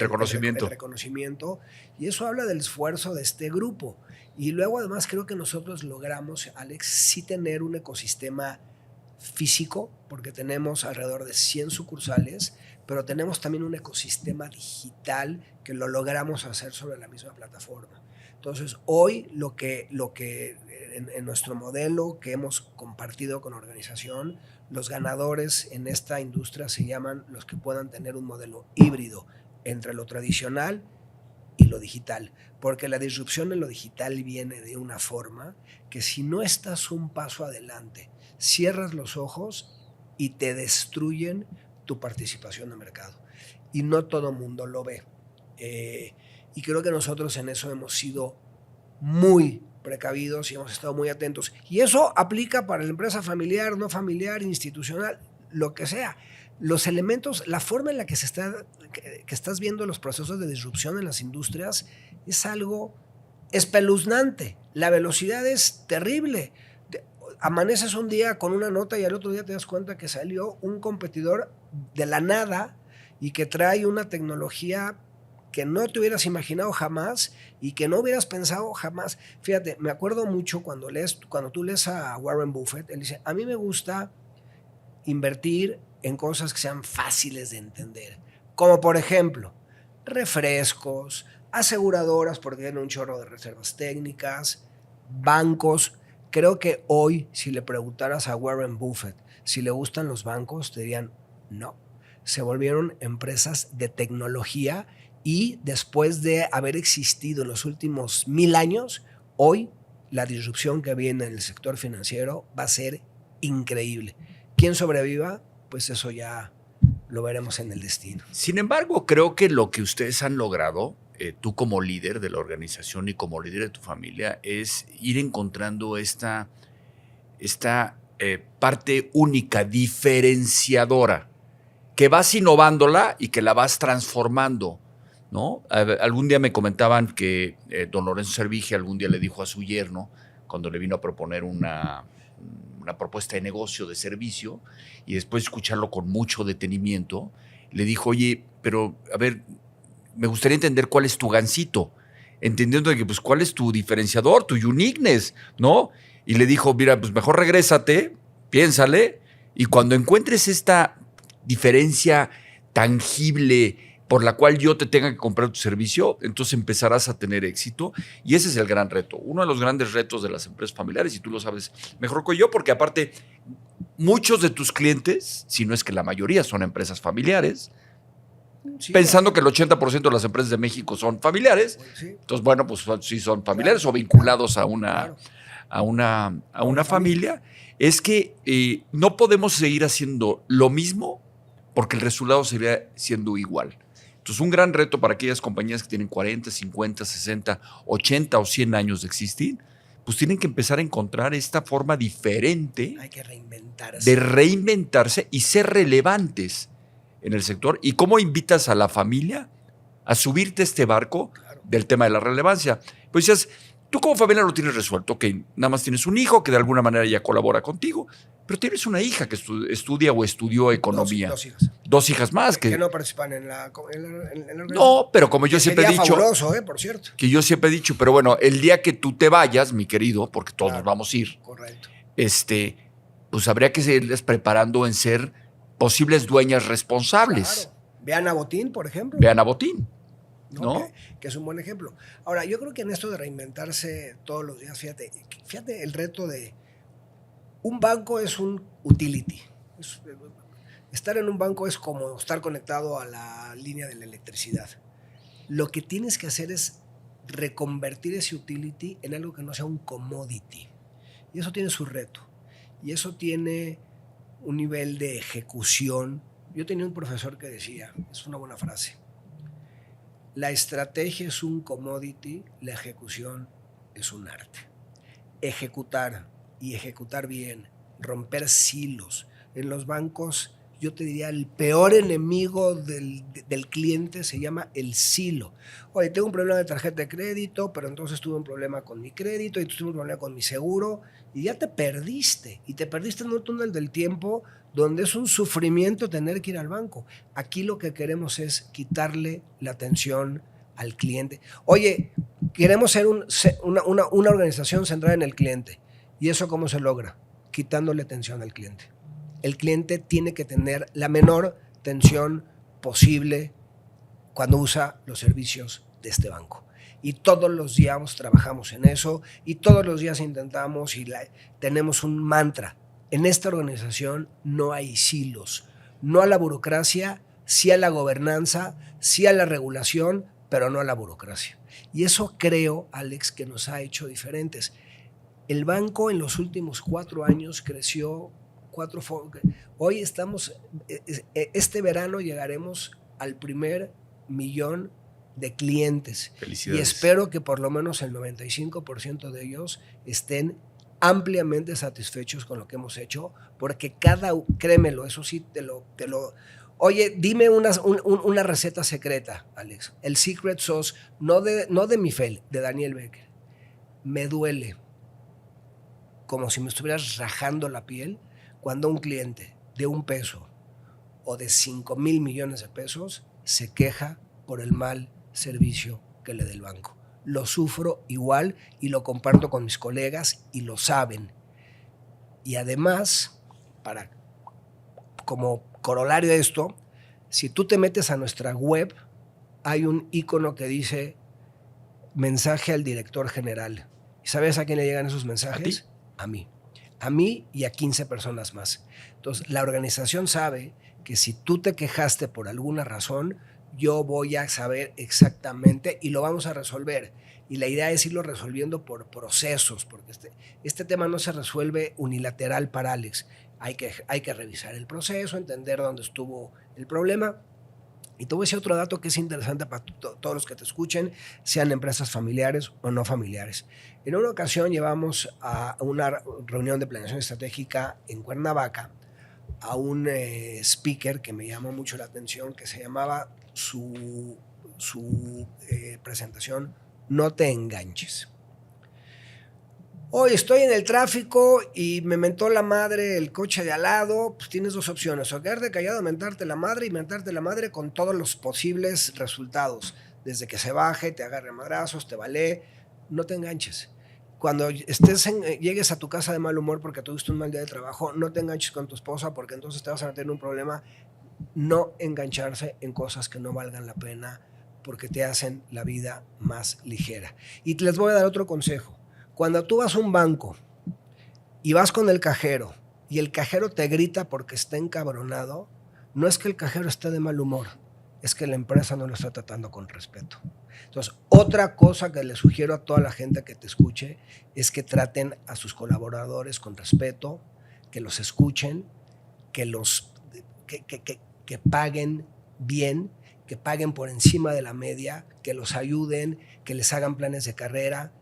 reconocimiento. El reconocimiento. Y eso habla del esfuerzo de este grupo. Y luego, además, creo que nosotros logramos, Alex, sí tener un ecosistema físico, porque tenemos alrededor de 100 sucursales, pero tenemos también un ecosistema digital que lo logramos hacer sobre la misma plataforma. Entonces, hoy lo que en nuestro modelo que hemos compartido con la organización, los ganadores en esta industria se llaman los que puedan tener un modelo híbrido entre lo tradicional y lo digital, porque la disrupción en lo digital viene de una forma que si no estás un paso adelante, cierras los ojos y te destruyen tu participación de mercado. Y no todo mundo lo ve. Y creo que nosotros en eso hemos sido muy precavidos y hemos estado muy atentos. Y eso aplica para la empresa familiar, no familiar, institucional, lo que sea. Los elementos, la forma en la que estás viendo los procesos de disrupción en las industrias es algo espeluznante. La velocidad es terrible. Amaneces un día con una nota y al otro día te das cuenta que salió un competidor de la nada y que trae una tecnología que no te hubieras imaginado jamás y que no hubieras pensado jamás. Fíjate, me acuerdo mucho cuando tú lees a Warren Buffett, él dice, a mí me gusta invertir en cosas que sean fáciles de entender, como por ejemplo refrescos, aseguradoras porque tienen un chorro de reservas técnicas, bancos. Creo que hoy, si le preguntaras a Warren Buffett si le gustan los bancos, te dirían no. Se volvieron empresas de tecnología y después de haber existido en los últimos 1000 años, hoy la disrupción que viene en el sector financiero va a ser increíble. ¿Quién sobreviva? Pues eso ya lo veremos en el destino. Sin embargo, creo que lo que ustedes han logrado, tú como líder de la organización y como líder de tu familia, es ir encontrando esta parte única, diferenciadora, que vas innovándola y que la vas transformando, ¿no? Algún día me comentaban que don Lorenzo Servigi algún día le dijo a su yerno, cuando le vino a proponer una propuesta de negocio, de servicio, y después de escucharlo con mucho detenimiento, le dijo, oye, pero a ver, me gustaría entender cuál es tu gansito, entendiendo de que, pues, cuál es tu diferenciador, tu uniqueness, ¿no? Y le dijo, mira, pues mejor regrésate, piénsale, y cuando encuentres esta diferencia tangible por la cual yo te tenga que comprar tu servicio, entonces empezarás a tener éxito. Y ese es el gran reto, uno de los grandes retos de las empresas familiares, y tú lo sabes mejor que yo, porque aparte muchos de tus clientes, si no es que la mayoría, son empresas familiares, sí, pensando que el 80% de las empresas de México son familiares. Sí. Entonces, bueno, pues sí son familiares, claro, o vinculados a una, claro, a una familia. Es que no podemos seguir haciendo lo mismo porque el resultado sería siendo igual. Entonces, un gran reto para aquellas compañías que tienen 40, 50, 60, 80 o 100 años de existir, pues tienen que empezar a encontrar esta forma diferente. Hay que reinventarse. De reinventarse y ser relevantes en el sector. ¿Y cómo invitas a la familia a subirte a este barco, claro, del tema de la relevancia? Pues dices, tú como familia lo tienes resuelto, que nada más tienes un hijo que de alguna manera ya colabora contigo, pero tienes una hija que estudia o estudió economía. Dos hijas. Dos hijas más. Que no participan en la No, pero como yo siempre he dicho. Fabuloso, por cierto. Que yo siempre he dicho, pero bueno, el día que tú te vayas, mi querido, porque todos, claro, nos vamos a ir. Correcto. Pues habría que seguirles preparando en ser posibles dueñas responsables. Claro. Vean a Botín, por ejemplo. Vean a Botín, ¿no? Que es un buen ejemplo. Ahora, yo creo que en esto de reinventarse todos los días, fíjate el reto de un banco es un utility. Estar en un banco es como estar conectado a la línea de la electricidad. Lo que tienes que hacer es reconvertir ese utility en algo que no sea un commodity. Y eso tiene su reto. Y eso tiene un nivel de ejecución. Yo tenía un profesor que decía, es una buena frase, la estrategia es un commodity, la ejecución es un arte. Ejecutar y ejecutar bien, romper silos. En los bancos, yo te diría, el peor enemigo del cliente se llama el silo. Oye, tengo un problema de tarjeta de crédito, pero entonces tuve un problema con mi crédito y tuve un problema con mi seguro y ya te perdiste. Y te perdiste en un túnel del tiempo donde es un sufrimiento tener que ir al banco. Aquí lo que queremos es quitarle la atención al cliente. Oye, queremos ser una organización centrada en el cliente. ¿Y eso cómo se logra? Quitándole atención al cliente. El cliente tiene que tener la menor tensión posible cuando usa los servicios de este banco. Y todos los días trabajamos en eso y todos los días intentamos y tenemos un mantra. En esta organización no hay silos. No a la burocracia, sí a la gobernanza, sí a la regulación, pero no a la burocracia. Y eso creo, Alex, que nos ha hecho diferentes. El banco en los últimos 4 años creció 4. Hoy estamos, este verano llegaremos al primer 1,000,000 de clientes. Felicidades. Y espero que por lo menos el 95% de ellos estén ampliamente satisfechos con lo que hemos hecho, porque créemelo, eso sí te lo. Oye, dime una receta secreta, Alex. El secret sauce, no de Mifel, de Daniel Becker. Me duele como si me estuvieras rajando la piel cuando un cliente de $1 o de 5,000 millones de pesos se queja por el mal servicio que le dé el banco. Lo sufro igual y lo comparto con mis colegas y lo saben. Y además, como corolario de esto, Si tú te metes a nuestra web, hay un icono que dice mensaje al director general. ¿Y sabes a quién le llegan esos mensajes? ¿A ti? A mí y a 15 personas más. Entonces, la organización sabe que si tú te quejaste por alguna razón, yo voy a saber exactamente y lo vamos a resolver. Y la idea es irlo resolviendo por procesos, porque este tema no se resuelve unilateral para Alex. Hay que revisar el proceso, entender dónde estuvo el problema. Y te voy a decir otro dato que es interesante para todos los que te escuchen, sean empresas familiares o no familiares. En una ocasión llevamos a una reunión de planeación estratégica en Cuernavaca a un speaker que me llamó mucho la atención, que se llamaba su presentación No te enganches. Hoy estoy en el tráfico y me mentó la madre el coche de al lado. Pues tienes dos opciones: o quedarte callado, mentarte la madre, y mentarte la madre con todos los posibles resultados. Desde que se baje, te agarre a madrazos, te balee. No te enganches. Cuando llegues a tu casa de mal humor porque tuviste un mal día de trabajo, no te enganches con tu esposa, porque entonces te vas a meter en un problema. No engancharse en cosas que no valgan la pena, porque te hacen la vida más ligera. Y les voy a dar otro consejo. Cuando tú vas a un banco y vas con el cajero y el cajero te grita porque está encabronado, no es que el cajero esté de mal humor, es que la empresa no lo está tratando con respeto. Entonces, otra cosa que le sugiero a toda la gente que te escuche es que traten a sus colaboradores con respeto, que los escuchen, que paguen bien, que paguen por encima de la media, que los ayuden, que les hagan planes de carrera.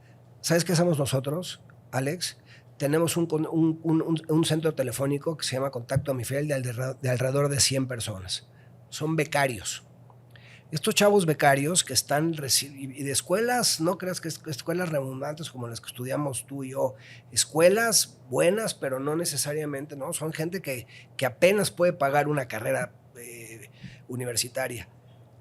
¿Sabes qué hacemos nosotros, Alex? Tenemos un centro telefónico que se llama Contacto Mifel de alrededor de 100 personas. Son becarios. Estos chavos becarios que están y de escuelas, no creas que escuelas redundantes como las que estudiamos tú y yo, escuelas buenas, pero no necesariamente, ¿no? Son gente que apenas puede pagar una carrera universitaria.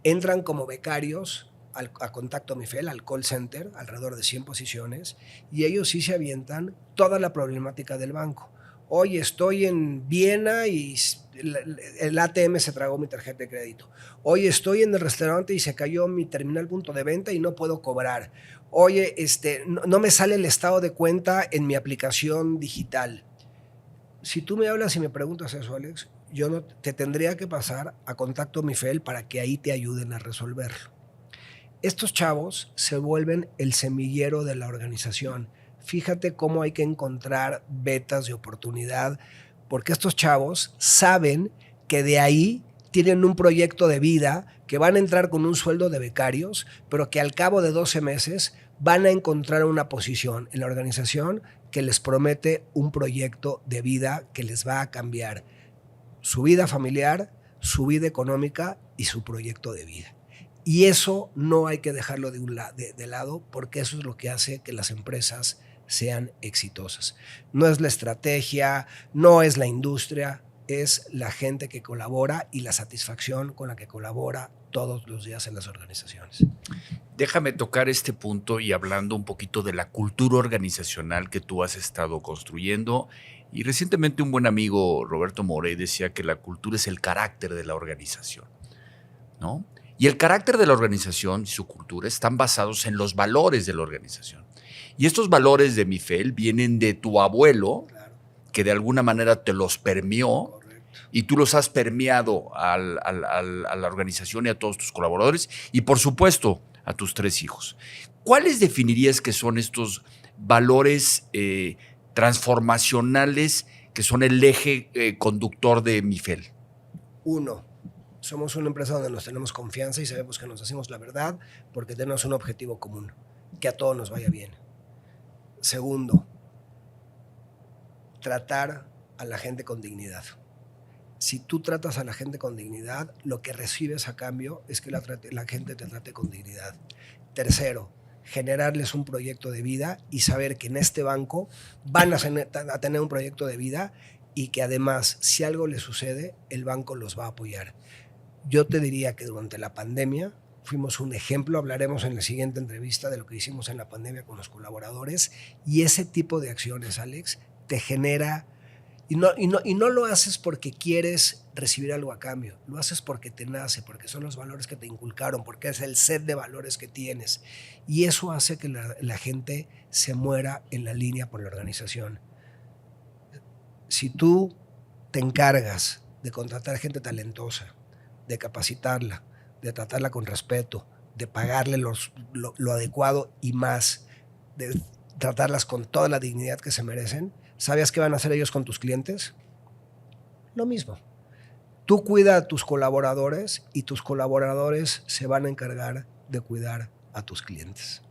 Entran como becarios a Contacto Mifel, al call center, alrededor de 100 posiciones, y ellos sí se avientan toda la problemática del banco. Oye, estoy en Viena y el ATM se tragó mi tarjeta de crédito. Oye, estoy en el restaurante y se cayó mi terminal punto de venta y no puedo cobrar. Oye, no me sale el estado de cuenta en mi aplicación digital. Si tú me hablas y me preguntas eso, Alex, yo no te tendría que pasar a Contacto Mifel para que ahí te ayuden a resolverlo. Estos chavos se vuelven el semillero de la organización. Fíjate cómo hay que encontrar vetas de oportunidad, porque estos chavos saben que de ahí tienen un proyecto de vida, que van a entrar con un sueldo de becarios, pero que al cabo de 12 meses van a encontrar una posición en la organización que les promete un proyecto de vida que les va a cambiar su vida familiar, su vida económica y su proyecto de vida. Y eso no hay que dejarlo de lado, porque eso es lo que hace que las empresas sean exitosas. No es la estrategia, no es la industria, es la gente que colabora y la satisfacción con la que colabora todos los días en las organizaciones. Déjame tocar este punto y hablando un poquito de la cultura organizacional que tú has estado construyendo. Y recientemente un buen amigo, Roberto Morey, decía que la cultura es el carácter de la organización, ¿no? Y el carácter de la organización y su cultura están basados en los valores de la organización. Y estos valores de Mifel vienen de tu abuelo, claro, que de alguna manera te los permeó. Correcto. Y tú los has permeado a la organización y a todos tus colaboradores y, por supuesto, a tus 3 hijos. ¿Cuáles definirías que son estos valores transformacionales que son el eje conductor de Mifel? 1. Somos una empresa donde nos tenemos confianza y sabemos que nos decimos la verdad porque tenemos un objetivo común, que a todos nos vaya bien. 2, tratar a la gente con dignidad. Si tú tratas a la gente con dignidad, lo que recibes a cambio es que la gente te trate con dignidad. 3, generarles un proyecto de vida y saber que en este banco van a tener un proyecto de vida y que además, si algo les sucede, el banco los va a apoyar. Yo te diría que durante la pandemia fuimos un ejemplo, hablaremos en la siguiente entrevista de lo que hicimos en la pandemia con los colaboradores, y ese tipo de acciones, Alex, te genera Y no lo haces porque quieres recibir algo a cambio, lo haces porque te nace, porque son los valores que te inculcaron, porque es el set de valores que tienes. Y eso hace que la gente se muera en la línea por la organización. Si tú te encargas de contratar gente talentosa, de capacitarla, de tratarla con respeto, de pagarle lo adecuado y más, de tratarlas con toda la dignidad que se merecen, ¿sabías qué van a hacer ellos con tus clientes? Lo mismo. Tú cuida a tus colaboradores y tus colaboradores se van a encargar de cuidar a tus clientes.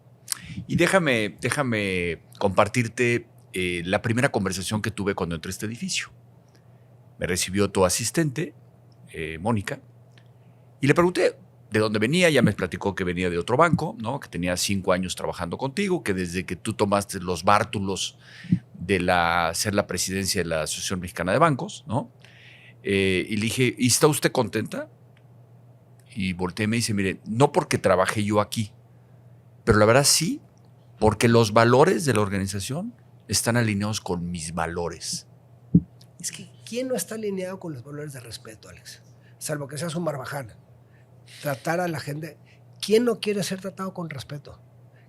Y déjame compartirte la primera conversación que tuve cuando entré a este edificio. Me recibió tu asistente, Mónica, y le pregunté de dónde venía. Ella me platicó que venía de otro banco, ¿no? Que tenía 5 años trabajando contigo, que desde que tú tomaste los bártulos de ser la presidencia de la Asociación Mexicana de Bancos, ¿no? Y le dije, ¿y está usted contenta? Y volteé y me dice, mire, no porque trabajé yo aquí, pero la verdad sí, porque los valores de la organización están alineados con mis valores. Es que, ¿quién no está alineado con los valores de respeto, Alex? Salvo que seas un barbaján. Tratar a la gente. ¿Quién no quiere ser tratado con respeto?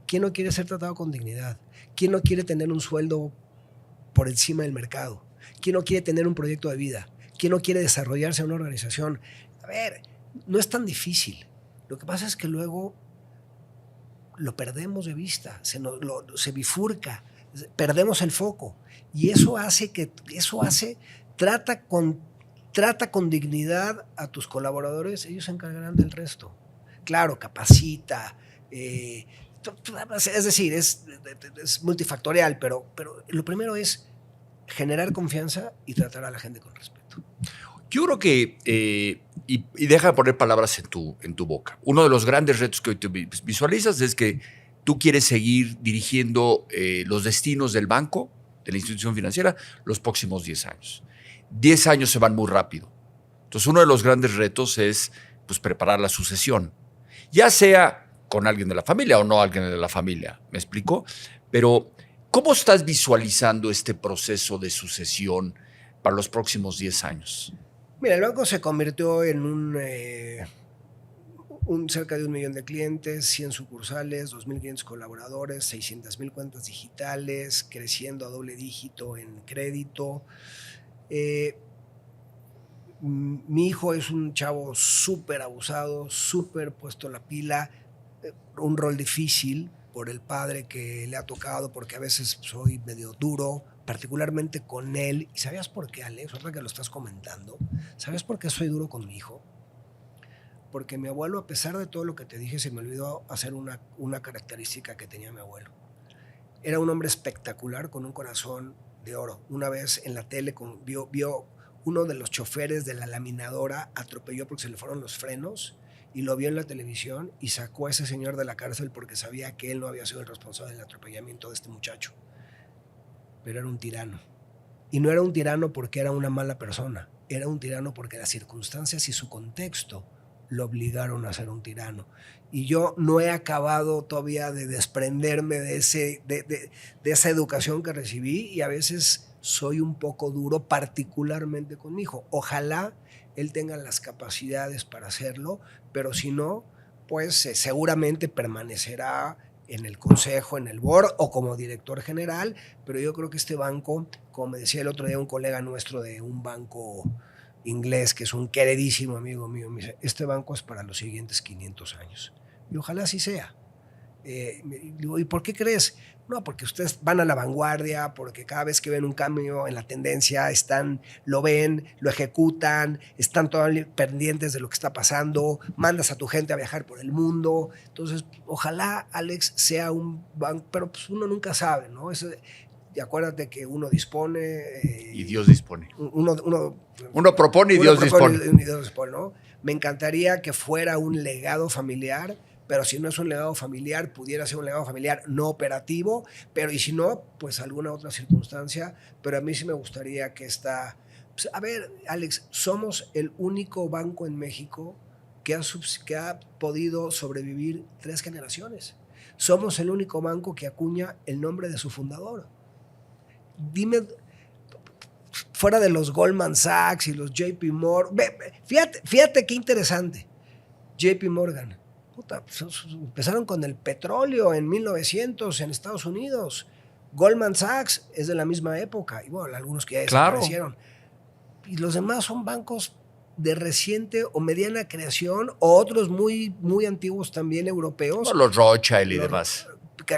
¿Quién no quiere ser tratado con dignidad? ¿Quién no quiere tener un sueldo por encima del mercado? ¿Quién no quiere tener un proyecto de vida? ¿Quién no quiere desarrollarse en una organización? A ver, no es tan difícil. Lo que pasa es que luego lo perdemos de vista, se bifurca, perdemos el foco. Y eso hace trata con dignidad a tus colaboradores, ellos se encargarán del resto. Claro, capacita, es decir, es multifactorial, pero lo primero es generar confianza y tratar a la gente con respeto. Yo creo que, y deja de poner palabras en tu boca, uno de los grandes retos que hoy te visualizas es que tú quieres seguir dirigiendo los destinos del banco, de la institución financiera, los próximos 10 años. 10 años se van muy rápido. Entonces, uno de los grandes retos es pues, preparar la sucesión, ya sea con alguien de la familia o no alguien de la familia, ¿me explico? Pero, ¿cómo estás visualizando este proceso de sucesión para los próximos 10 años? Mira, el banco se convirtió en cerca de 1 millón de clientes, 100 sucursales, 2.500 colaboradores, 600,000 cuentas digitales, creciendo a doble dígito en crédito. Mi hijo es un chavo súper abusado, súper puesto a la pila, un rol difícil por el padre que le ha tocado, porque a veces soy medio duro, particularmente con él. ¿Y sabías por qué, Alex? Ahora que lo estás comentando, ¿sabes por qué soy duro con mi hijo? Porque mi abuelo, a pesar de todo lo que te dije, se me olvidó hacer una característica que tenía mi abuelo. Era un hombre espectacular con un corazón de oro. Una vez en la tele vio uno de los choferes de la laminadora, atropelló porque se le fueron los frenos, y lo vio en la televisión y sacó a ese señor de la cárcel porque sabía que él no había sido el responsable del atropellamiento de este muchacho. Pero era un tirano. Y no era un tirano porque era una mala persona, era un tirano porque las circunstancias y su contexto lo obligaron a ser un tirano. Y yo no he acabado todavía de desprenderme de esa educación que recibí, y a veces soy un poco duro, particularmente con mi hijo. Ojalá él tenga las capacidades para hacerlo, pero si no, pues seguramente permanecerá en el consejo, en el board o como director general. Pero yo creo que este banco, como me decía el otro día un colega nuestro de un banco inglés, que es un queridísimo amigo mío, me dice, este banco es para los siguientes 500 años. Y ojalá así sea. Digo, ¿y por qué crees? No, porque ustedes van a la vanguardia, porque cada vez que ven un cambio en la tendencia, lo ven, lo ejecutan, están todavía pendientes de lo que está pasando, mandas a tu gente a viajar por el mundo. Entonces, ojalá, Alex, sea un banco, pero pues uno nunca sabe, ¿no? Y acuérdate que uno dispone. Y Dios dispone. Uno propone y Dios dispone. Y Dios dispone, ¿no? Me encantaría que fuera un legado familiar, pero si no es un legado familiar, pudiera ser un legado familiar no operativo, pero y si no, pues alguna otra circunstancia. Pero a mí sí me gustaría que pues, a ver, Alex, somos el único banco en México que ha podido sobrevivir 3 generaciones. Somos el único banco que acuña el nombre de su fundador. Dime, fuera de los Goldman Sachs y los JP Morgan. Fíjate qué interesante. JP Morgan. Puta, empezaron con el petróleo en 1900 en Estados Unidos. Goldman Sachs es de la misma época. Y bueno, algunos que ya desaparecieron. Y los demás son bancos de reciente o mediana creación, o otros muy, muy antiguos también europeos. No, los Rothschild y demás.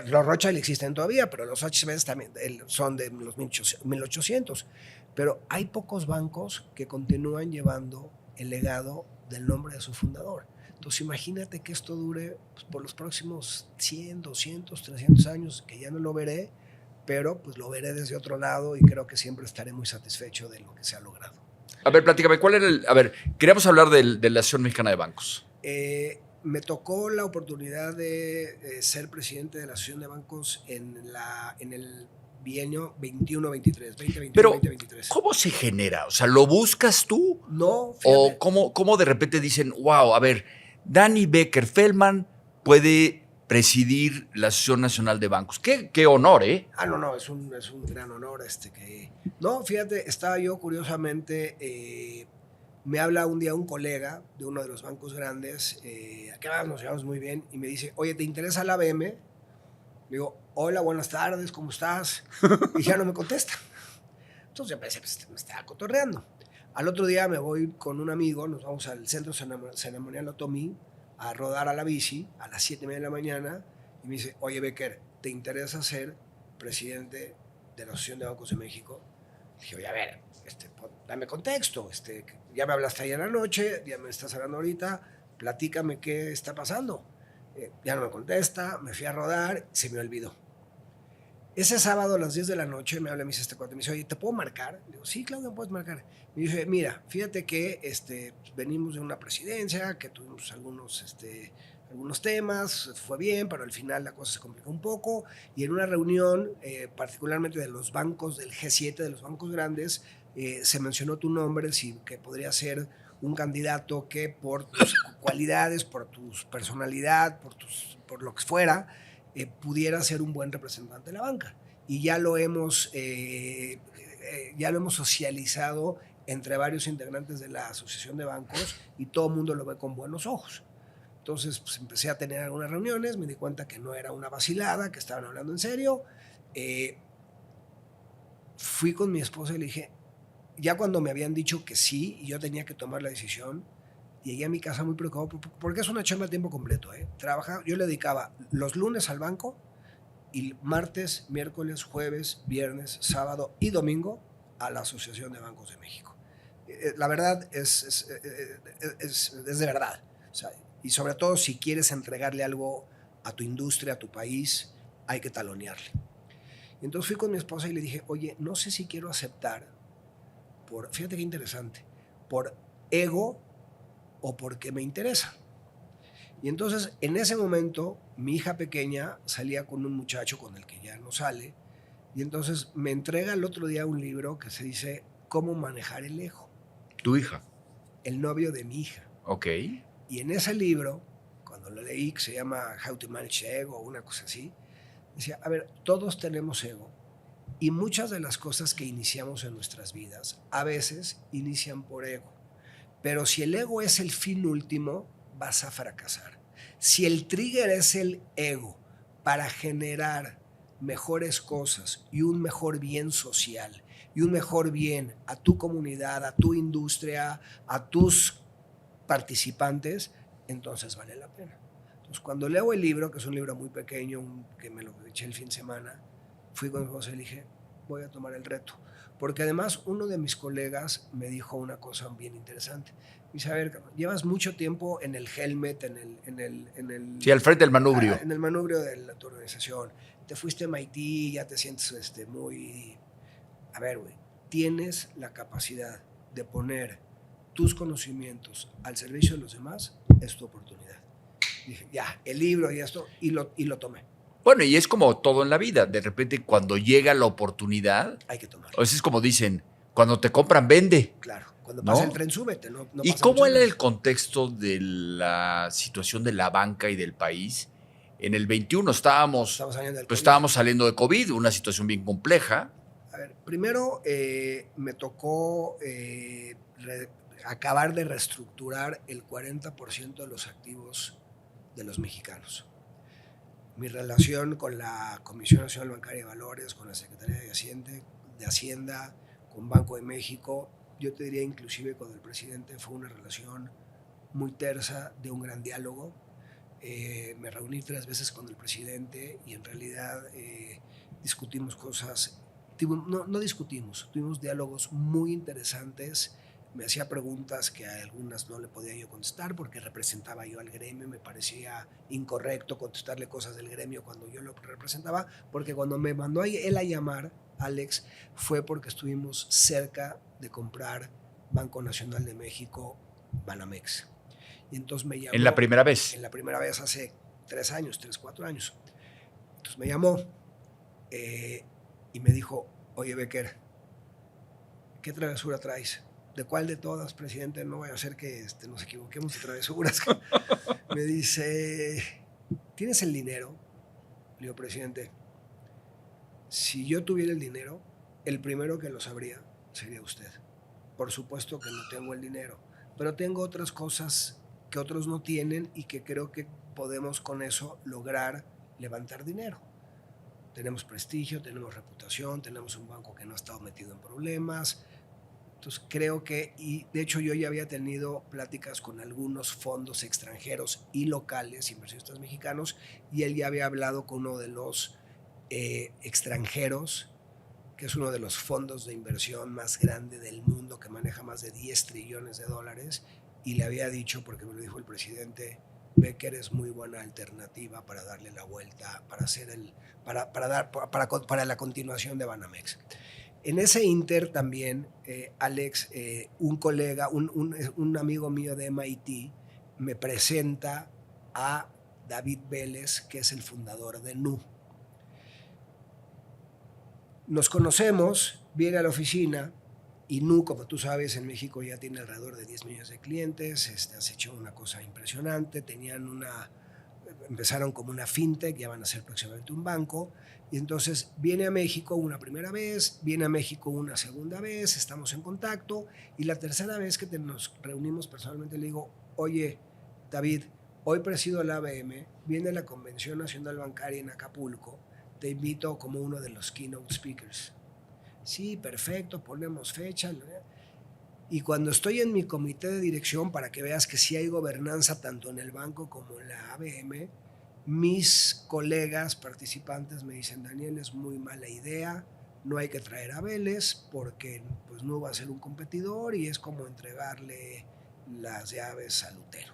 Los Rothschild existen todavía, pero los HSBC también son de los 1800. Pero hay pocos bancos que continúan llevando el legado del nombre de su fundador. Entonces imagínate que esto dure pues, por los próximos 100, 200, 300 años, que ya no lo veré, pero pues lo veré desde otro lado y creo que siempre estaré muy satisfecho de lo que se ha logrado. A ver, platícame, ¿cuál era el...? A ver, queríamos hablar de la Asociación Mexicana de Bancos. Me tocó la oportunidad de ser presidente de la Asociación de Bancos en el bienio 21-23, 2021-2023. Pero, ¿cómo se genera? O sea, ¿lo buscas tú? No, fíjate. ¿O cómo de repente dicen, wow, a ver, Dani Becker Feldman puede presidir la Asociación Nacional de Bancos? Qué honor, ¿eh? No, es un gran honor. No, fíjate, estaba yo curiosamente... me habla un día un colega de uno de los bancos grandes, que nos llevamos muy bien, y me dice, oye, ¿te interesa la BM? Le digo, hola, buenas tardes, ¿cómo estás? Y ya no me contesta. Entonces yo pensé, pues me estaba cotorreando. Al otro día me voy con un amigo, nos vamos al Centro Ceremonial Otomí a rodar a la bici a las 7:30 de la mañana, y me dice, oye, Becker, ¿te interesa ser presidente de la Asociación de Bancos de México? Le dije, oye, a ver, dame contexto, ya me hablaste ayer en la noche, ya me estás hablando ahorita, platícame qué está pasando. Ya no me contesta, me fui a rodar, se me olvidó. Ese sábado a las 10 de la noche me habla, me dice cuate, me dice, oye, ¿te puedo marcar? Le digo, sí, claro, me puedes marcar. Me dice, mira, fíjate que venimos de una presidencia, que tuvimos algunos temas, fue bien, pero al final la cosa se complicó un poco, y en una reunión, particularmente de los bancos del G7, de los bancos grandes, se mencionó tu nombre, que podría ser un candidato que por tus cualidades, por tu personalidad, por lo que fuera, pudiera ser un buen representante de la banca. Y ya lo hemos socializado entre varios integrantes de la Asociación de Bancos y todo el mundo lo ve con buenos ojos. Entonces pues, empecé a tener algunas reuniones, me di cuenta que no era una vacilada, que estaban hablando en serio. Fui con mi esposa y le dije, ya cuando me habían dicho que sí y yo tenía que tomar la decisión, llegué a mi casa muy preocupado porque es una chamba a tiempo completo. Yo le dedicaba los lunes al banco y martes, miércoles, jueves, viernes, sábado y domingo a la Asociación de Bancos de México. La verdad es de verdad. O sea, y sobre todo si quieres entregarle algo a tu industria, a tu país, hay que talonearle. Y entonces fui con mi esposa y le dije, oye, no sé si quiero aceptar, fíjate qué interesante, por ego o porque me interesa. Y entonces en ese momento mi hija pequeña salía con un muchacho con el que ya no sale, y entonces me entrega el otro día un libro que se dice ¿Cómo manejar el ego? ¿Tu hija? El novio de mi hija. Ok. Y en ese libro, cuando lo leí, que se llama How to Manage Ego o una cosa así, decía, a ver, todos tenemos ego y muchas de las cosas que iniciamos en nuestras vidas a veces inician por ego. Pero si el ego es el fin último, vas a fracasar. Si el trigger es el ego para generar mejores cosas y un mejor bien social y un mejor bien a tu comunidad, a tu industria, a tus participantes, entonces vale la pena. Entonces, cuando leo el libro, que es un libro muy pequeño, que me lo eché el fin de semana, fui con mi esposa y le dije, voy a tomar el reto. Porque además uno de mis colegas me dijo una cosa bien interesante. Me dice, a ver, llevas mucho tiempo en el helmet, sí, al frente del manubrio. En el manubrio de tu organización. Te fuiste a MIT, ya te sientes muy... A ver, güey, tienes la capacidad de poner tus conocimientos al servicio de los demás, es tu oportunidad. Dije, ya, el libro y esto, y lo tomé. Bueno, y es como todo en la vida. De repente, cuando llega la oportunidad, hay que tomarlo. A veces es como dicen, cuando te compran, vende. Claro, cuando pasa el tren, súbete. No ¿Y cómo era el contexto de la situación de la banca y del país? En el 21 estábamos saliendo de COVID, una situación bien compleja. A ver, primero me tocó acabar de reestructurar el 40% de los activos de los mexicanos. Mi relación con la Comisión Nacional Bancaria de Valores, con la Secretaría de Hacienda, con Banco de México, yo te diría inclusive con el presidente, fue una relación muy tersa, de un gran diálogo. Me reuní 3 veces con el presidente y en realidad discutimos cosas, no discutimos, tuvimos diálogos muy interesantes. Me hacía preguntas que a algunas no le podía yo contestar porque representaba yo al gremio, me parecía incorrecto contestarle cosas del gremio cuando yo lo representaba, porque cuando me mandó él a llamar, Alex, fue porque estuvimos cerca de comprar Banco Nacional de México, Banamex. Y entonces me llamó. ¿En la primera vez? En la primera vez hace 4 años. Entonces me llamó y me dijo, oye, Becker, ¿qué travesura traes? ¿De cuál de todas, presidente? No vaya a ser que nos equivoquemos de travesuras. Me dice, ¿tienes el dinero? Le digo, presidente, si yo tuviera el dinero, el primero que lo sabría sería usted. Por supuesto que no tengo el dinero, pero tengo otras cosas que otros no tienen y que creo que podemos con eso lograr levantar dinero. Tenemos prestigio, tenemos reputación, tenemos un banco que no ha estado metido en problemas. Entonces creo que, y de hecho yo ya había tenido pláticas con algunos fondos extranjeros y locales, inversionistas mexicanos, y él ya había hablado con uno de los extranjeros, que es uno de los fondos de inversión más grande del mundo, que maneja más de 10 trillones de dólares, y le había dicho, porque me lo dijo el presidente, Becker es muy buena alternativa para darle la vuelta, para hacer para la continuación de Banamex. En ese inter también, Alex, un colega, un amigo mío de MIT, me presenta a David Vélez, que es el fundador de Nu. Nos conocemos, viene a la oficina y Nu, como tú sabes, en México ya tiene alrededor de 10 millones de clientes, has hecho una cosa impresionante, empezaron como una fintech, ya van a ser próximamente un banco, y entonces viene a México una primera vez, viene a México una segunda vez, estamos en contacto, y la tercera vez que nos reunimos personalmente le digo, oye, David, hoy presido el ABM, viene la Convención Nacional Bancaria en Acapulco, te invito como uno de los keynote speakers. Sí, perfecto, ponemos fecha. Y cuando estoy en mi comité de dirección, para que veas que sí hay gobernanza tanto en el banco como en la ABM, mis colegas participantes me dicen, Daniel, es muy mala idea, no hay que traer a Vélez porque pues, no va a ser un competidor y es como entregarle las llaves al Lutero.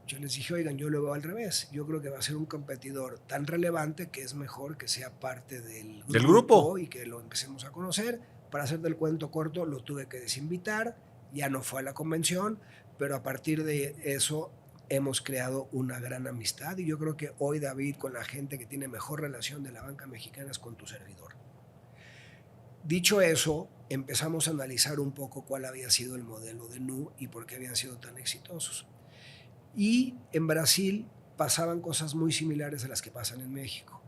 Yo les dije, oigan, yo lo veo al revés. Yo creo que va a ser un competidor tan relevante que es mejor que sea parte del grupo y que lo empecemos a conocer. Para hacer del cuento corto, lo tuve que desinvitar, ya no fue a la convención, pero a partir de eso hemos creado una gran amistad y yo creo que hoy, David, con la gente que tiene mejor relación de la banca mexicana es con tu servidor. Dicho eso, empezamos a analizar un poco cuál había sido el modelo de Nu y por qué habían sido tan exitosos. Y en Brasil pasaban cosas muy similares a las que pasan en México.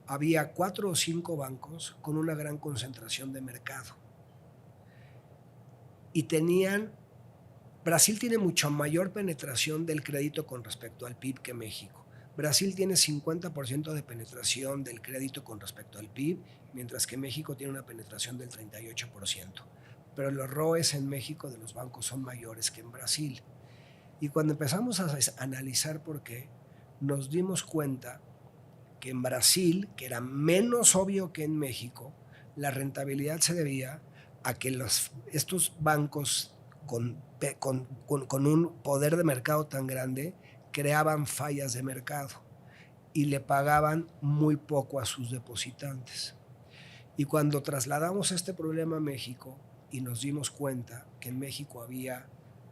Había 4 o 5 bancos con una gran concentración de mercado. Y Brasil tiene mucha mayor penetración del crédito con respecto al PIB que México. Brasil tiene 50% de penetración del crédito con respecto al PIB, mientras que México tiene una penetración del 38%. Pero los ROEs en México de los bancos son mayores que en Brasil. Y cuando empezamos a analizar por qué, nos dimos cuenta que en Brasil, que era menos obvio que en México, la rentabilidad se debía a que estos bancos con un poder de mercado tan grande creaban fallas de mercado y le pagaban muy poco a sus depositantes. Y cuando trasladamos este problema a México y nos dimos cuenta que en México había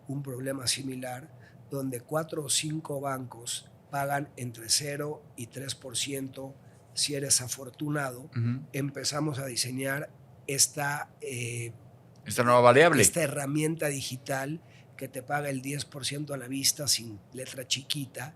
un problema similar, donde 4 o 5 bancos pagan entre 0 y 3% si eres afortunado, empezamos a diseñar esta nueva variable. Esta herramienta digital que te paga el 10% a la vista sin letra chiquita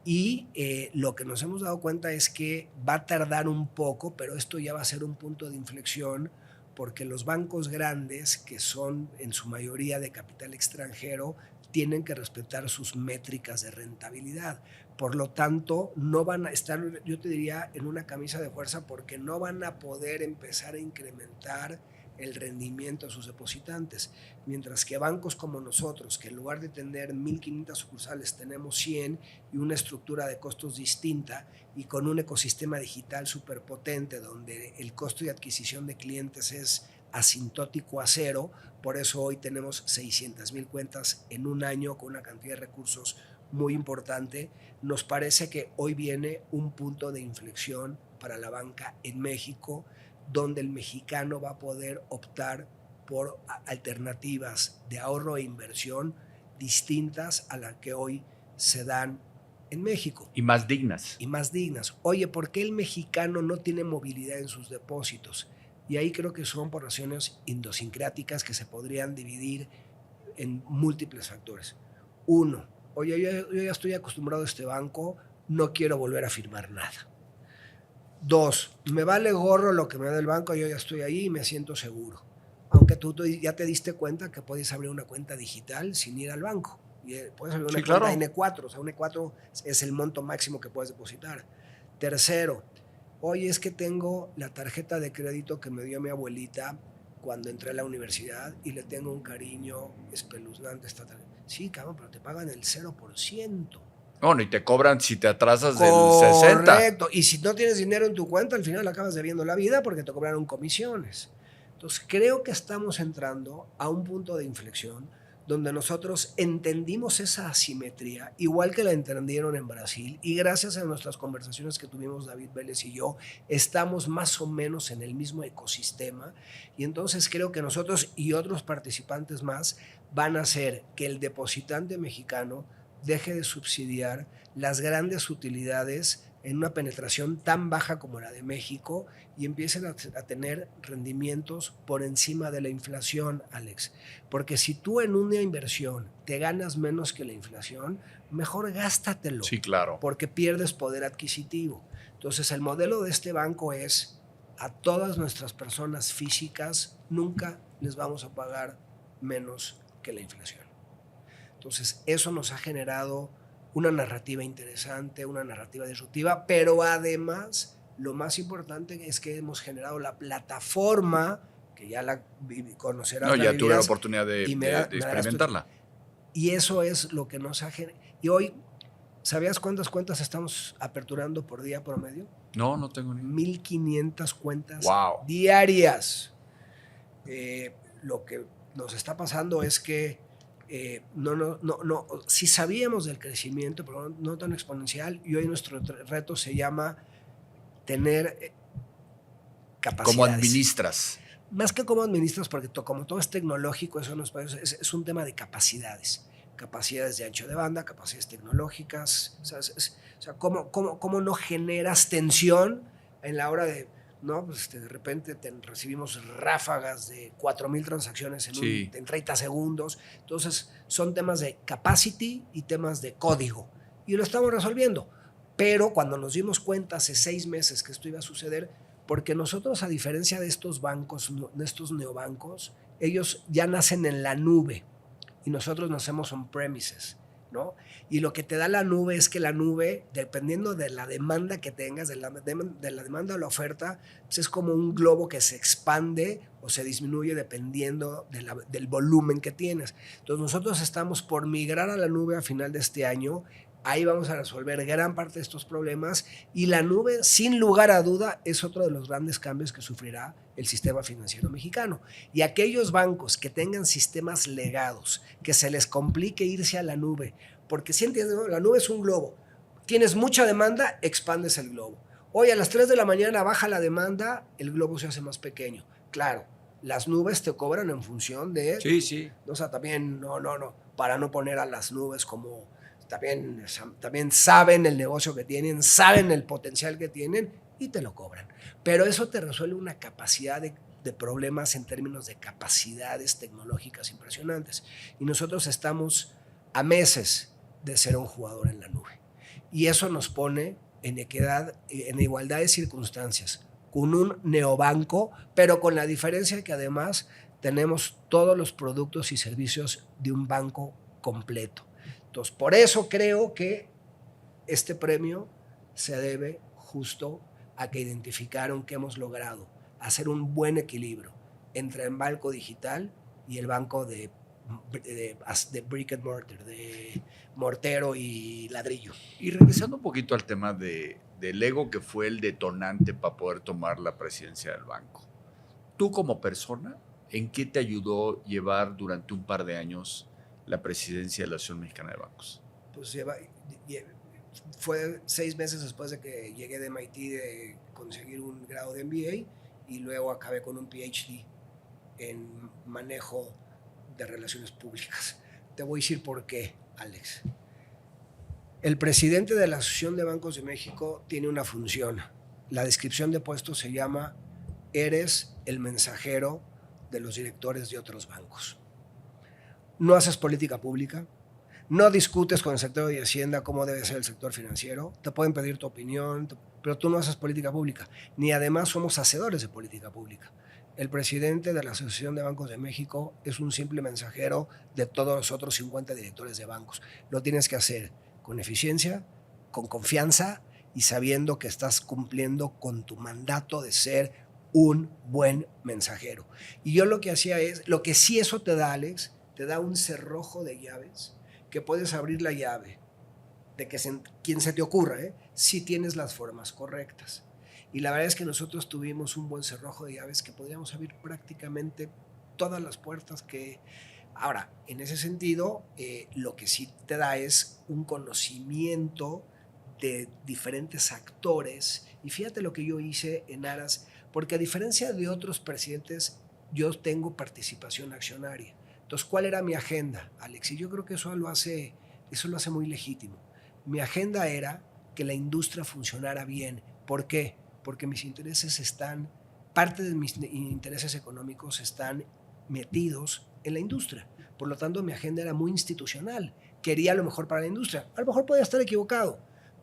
Y lo que nos hemos dado cuenta es que va a tardar un poco, pero esto ya va a ser un punto de inflexión, porque los bancos grandes, que son en su mayoría de capital extranjero, tienen que respetar sus métricas de rentabilidad. Por lo tanto, no van a estar, yo te diría, en una camisa de fuerza, porque no van a poder empezar a incrementar el rendimiento a sus depositantes. Mientras que bancos como nosotros, que en lugar de tener 1,500 sucursales, tenemos 100 y una estructura de costos distinta y con un ecosistema digital súper potente donde el costo de adquisición de clientes es asintótico a cero, por eso hoy tenemos 600,000 cuentas en un año con una cantidad de recursos muy importante. Nos parece que hoy viene un punto de inflexión para la banca en México, donde el mexicano va a poder optar por alternativas de ahorro e inversión distintas a las que hoy se dan en México. Y más dignas. Y más dignas. Oye, ¿por qué el mexicano no tiene movilidad en sus depósitos? Y ahí creo que son por razones idiosincráticas que se podrían dividir en múltiples factores. Uno, oye, yo ya estoy acostumbrado a este banco, no quiero volver a firmar nada. Dos, me vale gorro lo que me da el banco, yo ya estoy ahí y me siento seguro. Aunque tú ya te diste cuenta que puedes abrir una cuenta digital sin ir al banco. Y puedes abrir una cuenta N4, o sea, un N4 es el monto máximo que puedes depositar. Tercero, oye, es que tengo la tarjeta de crédito que me dio mi abuelita cuando entré a la universidad y le tengo un cariño espeluznante a esta tarjeta. Sí, cabrón, pero te pagan el 0%. Bueno, y te cobran si te atrasas del 60%. Correcto. Y si no tienes dinero en tu cuenta, al final acabas debiendo la vida porque te cobraron comisiones. Entonces, creo que estamos entrando a un punto de inflexión donde nosotros entendimos esa asimetría, igual que la entendieron en Brasil, y gracias a nuestras conversaciones que tuvimos David Vélez y yo, estamos más o menos en el mismo ecosistema, y entonces creo que nosotros y otros participantes más van a hacer que el depositante mexicano deje de subsidiar las grandes utilidades en una penetración tan baja como la de México y empiecen a tener rendimientos por encima de la inflación, Alex. Porque si tú en una inversión te ganas menos que la inflación, mejor gástatelo. Sí, claro. Porque pierdes poder adquisitivo. Entonces, el modelo de este banco es a todas nuestras personas físicas nunca les vamos a pagar menos que la inflación. Entonces, eso nos ha generado una narrativa interesante, una narrativa disruptiva, pero además, lo más importante es que hemos generado la plataforma, que ya la conocerás. No, ya tuve la oportunidad de experimentarla. Y eso es lo que nos ha generado. Y hoy, ¿sabías cuántas cuentas estamos aperturando por día promedio? No, no tengo ni 1,500 cuentas diarias. Lo que nos está pasando es que sí sabíamos del crecimiento, pero no tan exponencial, y hoy nuestro reto se llama tener capacidades. ¿Cómo administras? Más que cómo administras, porque como todo es tecnológico, eso es un tema de capacidades de ancho de banda, capacidades tecnológicas, o sea, cómo no generas tensión en la hora de, ¿no? Pues de repente recibimos ráfagas de 4,000 transacciones en 30 segundos. Entonces, son temas de capacity y temas de código. Y lo estamos resolviendo. Pero cuando nos dimos cuenta hace 6 meses que esto iba a suceder, porque nosotros, a diferencia de estos bancos, de estos neobancos, ellos ya nacen en la nube y nosotros nacemos on-premises, ¿no? Y lo que te da la nube es que la nube, dependiendo de la demanda que tengas, de la demanda o la oferta, pues es como un globo que se expande o se disminuye dependiendo del volumen que tienes. Entonces nosotros estamos por migrar a la nube a final de este año. Ahí vamos a resolver gran parte de estos problemas y la nube, sin lugar a duda, es otro de los grandes cambios que sufrirá el sistema financiero mexicano. Y aquellos bancos que tengan sistemas legados, que se les complique irse a la nube, porque si entiendes, ¿no? La nube es un globo. Tienes mucha demanda, expandes el globo. Hoy a las 3 de la mañana baja la demanda, el globo se hace más pequeño. Claro, las nubes te cobran en función de... Sí. O sea, también, para no poner a las nubes como... También saben el negocio que tienen, saben el potencial que tienen y te lo cobran. Pero eso te resuelve una capacidad de problemas en términos de capacidades tecnológicas impresionantes. Y nosotros estamos a meses de ser un jugador en la nube. Y eso nos pone en igualdad de circunstancias, con un neobanco, pero con la diferencia que además tenemos todos los productos y servicios de un banco completo. Entonces, por eso creo que este premio se debe justo a que identificaron que hemos logrado hacer un buen equilibrio entre el banco digital y el banco de brick and mortar, de mortero y ladrillo. Y regresando un poquito al tema del ego que fue el detonante para poder tomar la presidencia del banco. Tú como persona, ¿en qué te ayudó llevar durante un par de años la presidencia de la Asociación Mexicana de Bancos? Pues fue 6 meses después de que llegué de MIT de conseguir un grado de MBA y luego acabé con un PhD en manejo de relaciones públicas. Te voy a decir por qué, Alex. El presidente de la Asociación de Bancos de México tiene una función. La descripción de puesto se llama: eres el mensajero de los directores de otros bancos. No haces política pública, no discutes con el sector de Hacienda cómo debe ser el sector financiero, te pueden pedir tu opinión, pero tú no haces política pública, ni además somos hacedores de política pública. El presidente de la Asociación de Bancos de México es un simple mensajero de todos los otros 50 directores de bancos. Lo tienes que hacer con eficiencia, con confianza y sabiendo que estás cumpliendo con tu mandato de ser un buen mensajero. Y yo lo que hacía es, lo que sí eso te da, Alex, te da un cerrojo de llaves que puedes abrir la llave de quien se te ocurra, si tienes las formas correctas. Y la verdad es que nosotros tuvimos un buen cerrojo de llaves que podríamos abrir prácticamente todas las puertas que... Ahora, en ese sentido, lo que sí te da es un conocimiento de diferentes actores. Y fíjate lo que yo hice en aras, porque a diferencia de otros presidentes, yo tengo participación accionaria. Entonces, ¿cuál era mi agenda, Alex? Y yo creo que eso lo hace muy legítimo. Mi agenda era que la industria funcionara bien. ¿Por qué? Porque parte de mis intereses económicos están metidos en la industria. Por lo tanto, mi agenda era muy institucional. Quería lo mejor para la industria. A lo mejor podía estar equivocado,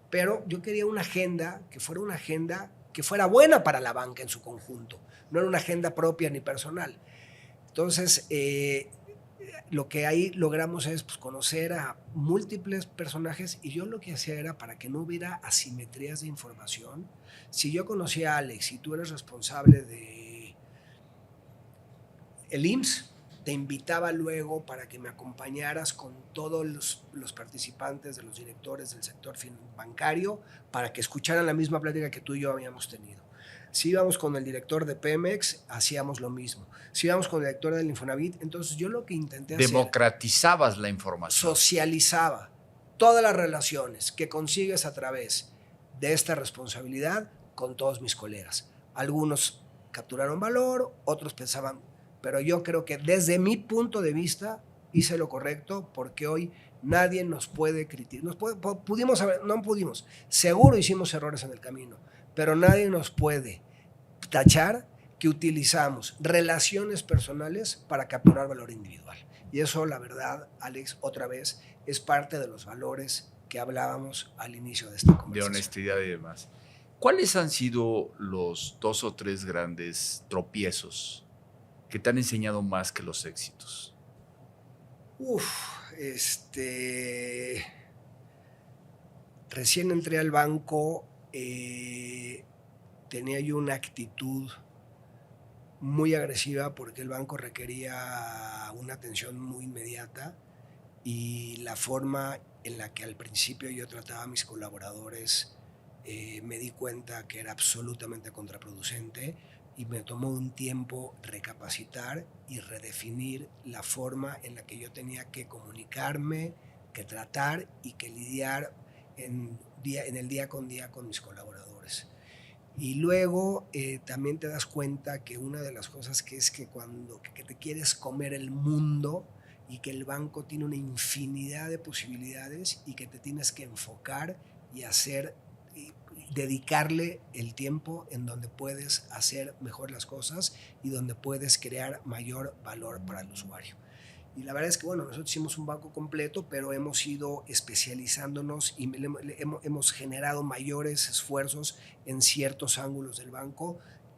pero yo quería una agenda que fuera buena para la banca en su conjunto. No era una agenda propia ni personal. Entonces, lo que ahí logramos es conocer a múltiples personajes, y yo lo que hacía era, para que no hubiera asimetrías de información, si yo conocía a Alex y tú eres responsable de el IMSS, te invitaba luego para que me acompañaras con todos los participantes de los directores del sector bancario para que escucharan la misma plática que tú y yo habíamos tenido. Si íbamos con el director de Pemex, hacíamos lo mismo. Si íbamos con el director del Infonavit, entonces yo lo que intenté hacer... Democratizabas la información. Socializaba todas las relaciones que consigues a través de esta responsabilidad con todos mis colegas. Algunos capturaron valor, otros pensaban... Pero yo creo que desde mi punto de vista hice lo correcto, porque hoy nadie nos puede criticar. Seguro hicimos errores en el camino, pero nadie nos puede tachar que utilizamos relaciones personales para capturar valor individual. Y eso, la verdad, Alex, otra vez, es parte de los valores que hablábamos al inicio de esta conversación. De honestidad y demás. ¿Cuáles han sido los 2 o 3 grandes tropiezos que te han enseñado más que los éxitos? Recién entré al banco, tenía yo una actitud muy agresiva porque el banco requería una atención muy inmediata, y la forma en la que al principio yo trataba a mis colaboradores me di cuenta que era absolutamente contraproducente, y me tomó un tiempo recapacitar y redefinir la forma en la que yo tenía que comunicarme, que tratar y que lidiar en el día con mis colaboradores. Y luego también te das cuenta que una de las cosas que que te quieres comer el mundo, y que el banco tiene una infinidad de posibilidades, y que te tienes que enfocar y dedicarle el tiempo en donde puedes hacer mejor las cosas y donde puedes crear mayor valor para el usuario. Y la verdad es que, bueno, nosotros hicimos un banco completo, pero hemos ido especializándonos y hemos generado mayores esfuerzos en ciertos ángulos del banco,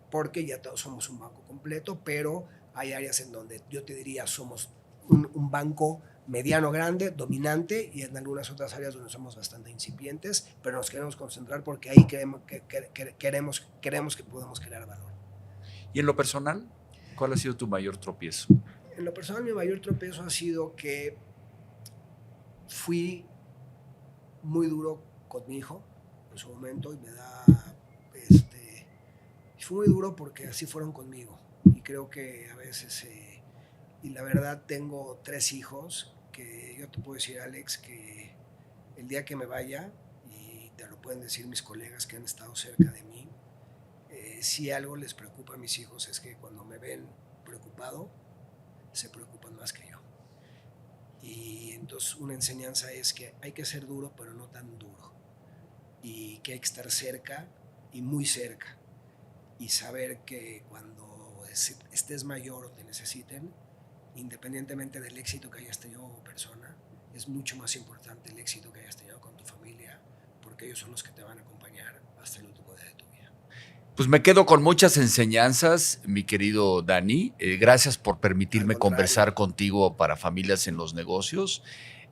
porque ya todos somos un banco completo, pero hay áreas en donde yo te diría somos un banco mediano grande, dominante, y en algunas otras áreas donde somos bastante incipientes, pero nos queremos concentrar porque ahí queremos que podemos crear valor. ¿Y en lo personal, cuál ha sido tu mayor tropiezo? En lo personal, mi mayor tropiezo ha sido que fui muy duro con mi hijo en su momento y fue muy duro porque así fueron conmigo. Y creo que a veces, y la verdad tengo 3 hijos, que yo te puedo decir, Alex, que el día que me vaya, y te lo pueden decir mis colegas que han estado cerca de mí, si algo les preocupa a mis hijos es que cuando me ven preocupado, se preocupan más que yo. Y entonces una enseñanza es que hay que ser duro, pero no tan duro. Y que hay que estar cerca y muy cerca. Y saber que cuando estés mayor o te necesiten, independientemente del éxito que hayas tenido como persona, es mucho más importante el éxito que hayas tenido con tu familia, porque ellos son los que te van a acompañar hasta el último día de tu vida. Pues me quedo con muchas enseñanzas, mi querido Dani. Gracias por permitirme conversar contigo para Familias en los Negocios.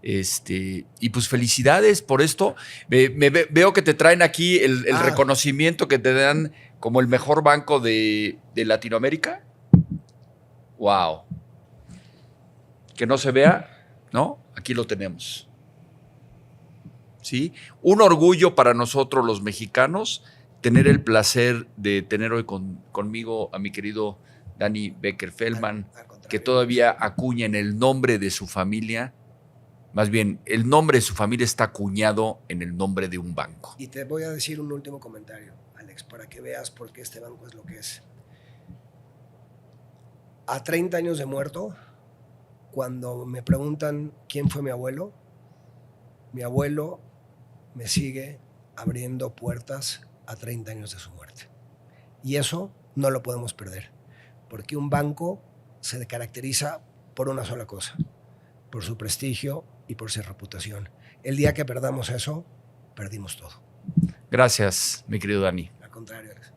Y pues felicidades por esto. Veo que te traen aquí el reconocimiento que te dan como el mejor banco de Latinoamérica. ¡Wow! Que no se vea, ¿no? Aquí lo tenemos. ¿Sí? Un orgullo para nosotros los mexicanos tener el placer de tener hoy conmigo a mi querido Dani Becker-Feldman, que todavía acuña en el nombre de su familia. Más bien, el nombre de su familia está acuñado en el nombre de un banco. Y te voy a decir un último comentario, Alex, para que veas por qué este banco es lo que es. A 30 años de muerto, cuando me preguntan quién fue mi abuelo me sigue abriendo puertas a 30 años de su muerte. Y eso no lo podemos perder, porque un banco se caracteriza por una sola cosa, por su prestigio y por su reputación. El día que perdamos eso, perdimos todo. Gracias, mi querido Dani. Al contrario, Alex.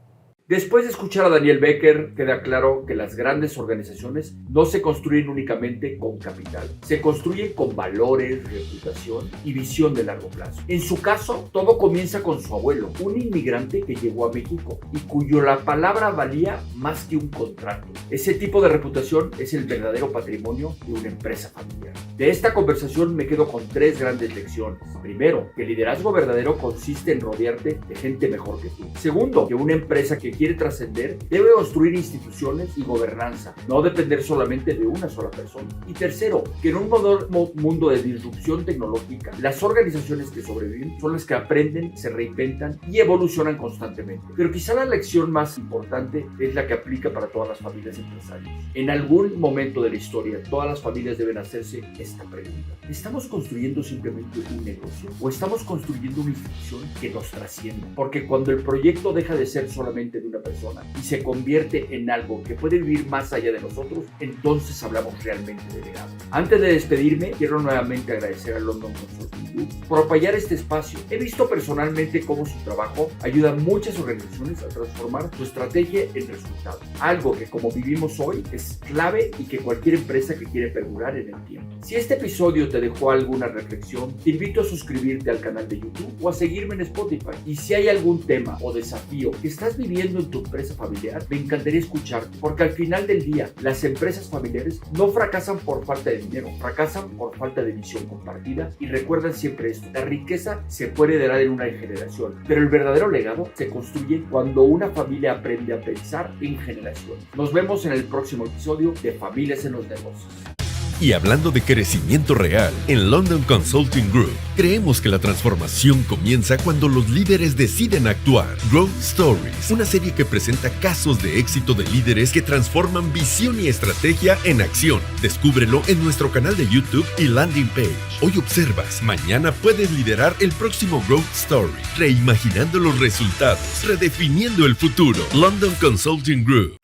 Después de escuchar a Daniel Becker, queda claro que las grandes organizaciones no se construyen únicamente con capital, se construyen con valores, reputación y visión de largo plazo. En su caso, todo comienza con su abuelo, un inmigrante que llegó a México y cuyo la palabra valía más que un contrato. Ese tipo de reputación es el verdadero patrimonio de una empresa familiar. De esta conversación me quedo con 3 grandes lecciones. Primero, que el liderazgo verdadero consiste en rodearte de gente mejor que tú. Segundo, que una empresa que quiere trascender debe construir instituciones y gobernanza, no depender solamente de una sola persona. Y tercero, que en un mundo de disrupción tecnológica, las organizaciones que sobreviven son las que aprenden, se reinventan y evolucionan constantemente. Pero quizá la lección más importante es la que aplica para todas las familias empresarias. En algún momento de la historia, todas las familias deben hacerse esta pregunta: ¿estamos construyendo simplemente un negocio o estamos construyendo una institución que nos trasciende? Porque cuando el proyecto deja de ser solamente de una persona y se convierte en algo que puede vivir más allá de nosotros, entonces hablamos realmente de legado. Antes de despedirme, quiero nuevamente agradecer a London Consulting Group por apoyar este espacio. He visto personalmente cómo su trabajo ayuda a muchas organizaciones a transformar su estrategia en resultados. Algo que, como vivimos hoy, es clave y que cualquier empresa que quiere perdurar en el tiempo. Si este episodio te dejó alguna reflexión, te invito a suscribirte al canal de YouTube o a seguirme en Spotify. Y si hay algún tema o desafío que estás viviendo en tu empresa familiar, me encantaría escucharte, porque al final del día, las empresas familiares no fracasan por falta de dinero, fracasan por falta de visión compartida. Y recuerden siempre esto: la riqueza se puede heredar en una generación, pero el verdadero legado se construye cuando una familia aprende a pensar en generaciones. Nos vemos en el próximo episodio de Familias en los Negocios. Y hablando de crecimiento real, en London Consulting Group, creemos que la transformación comienza cuando los líderes deciden actuar. Growth Stories, una serie que presenta casos de éxito de líderes que transforman visión y estrategia en acción. Descúbrelo en nuestro canal de YouTube y landing page. Hoy observas, mañana puedes liderar el próximo Growth Story, reimaginando los resultados, redefiniendo el futuro. London Consulting Group.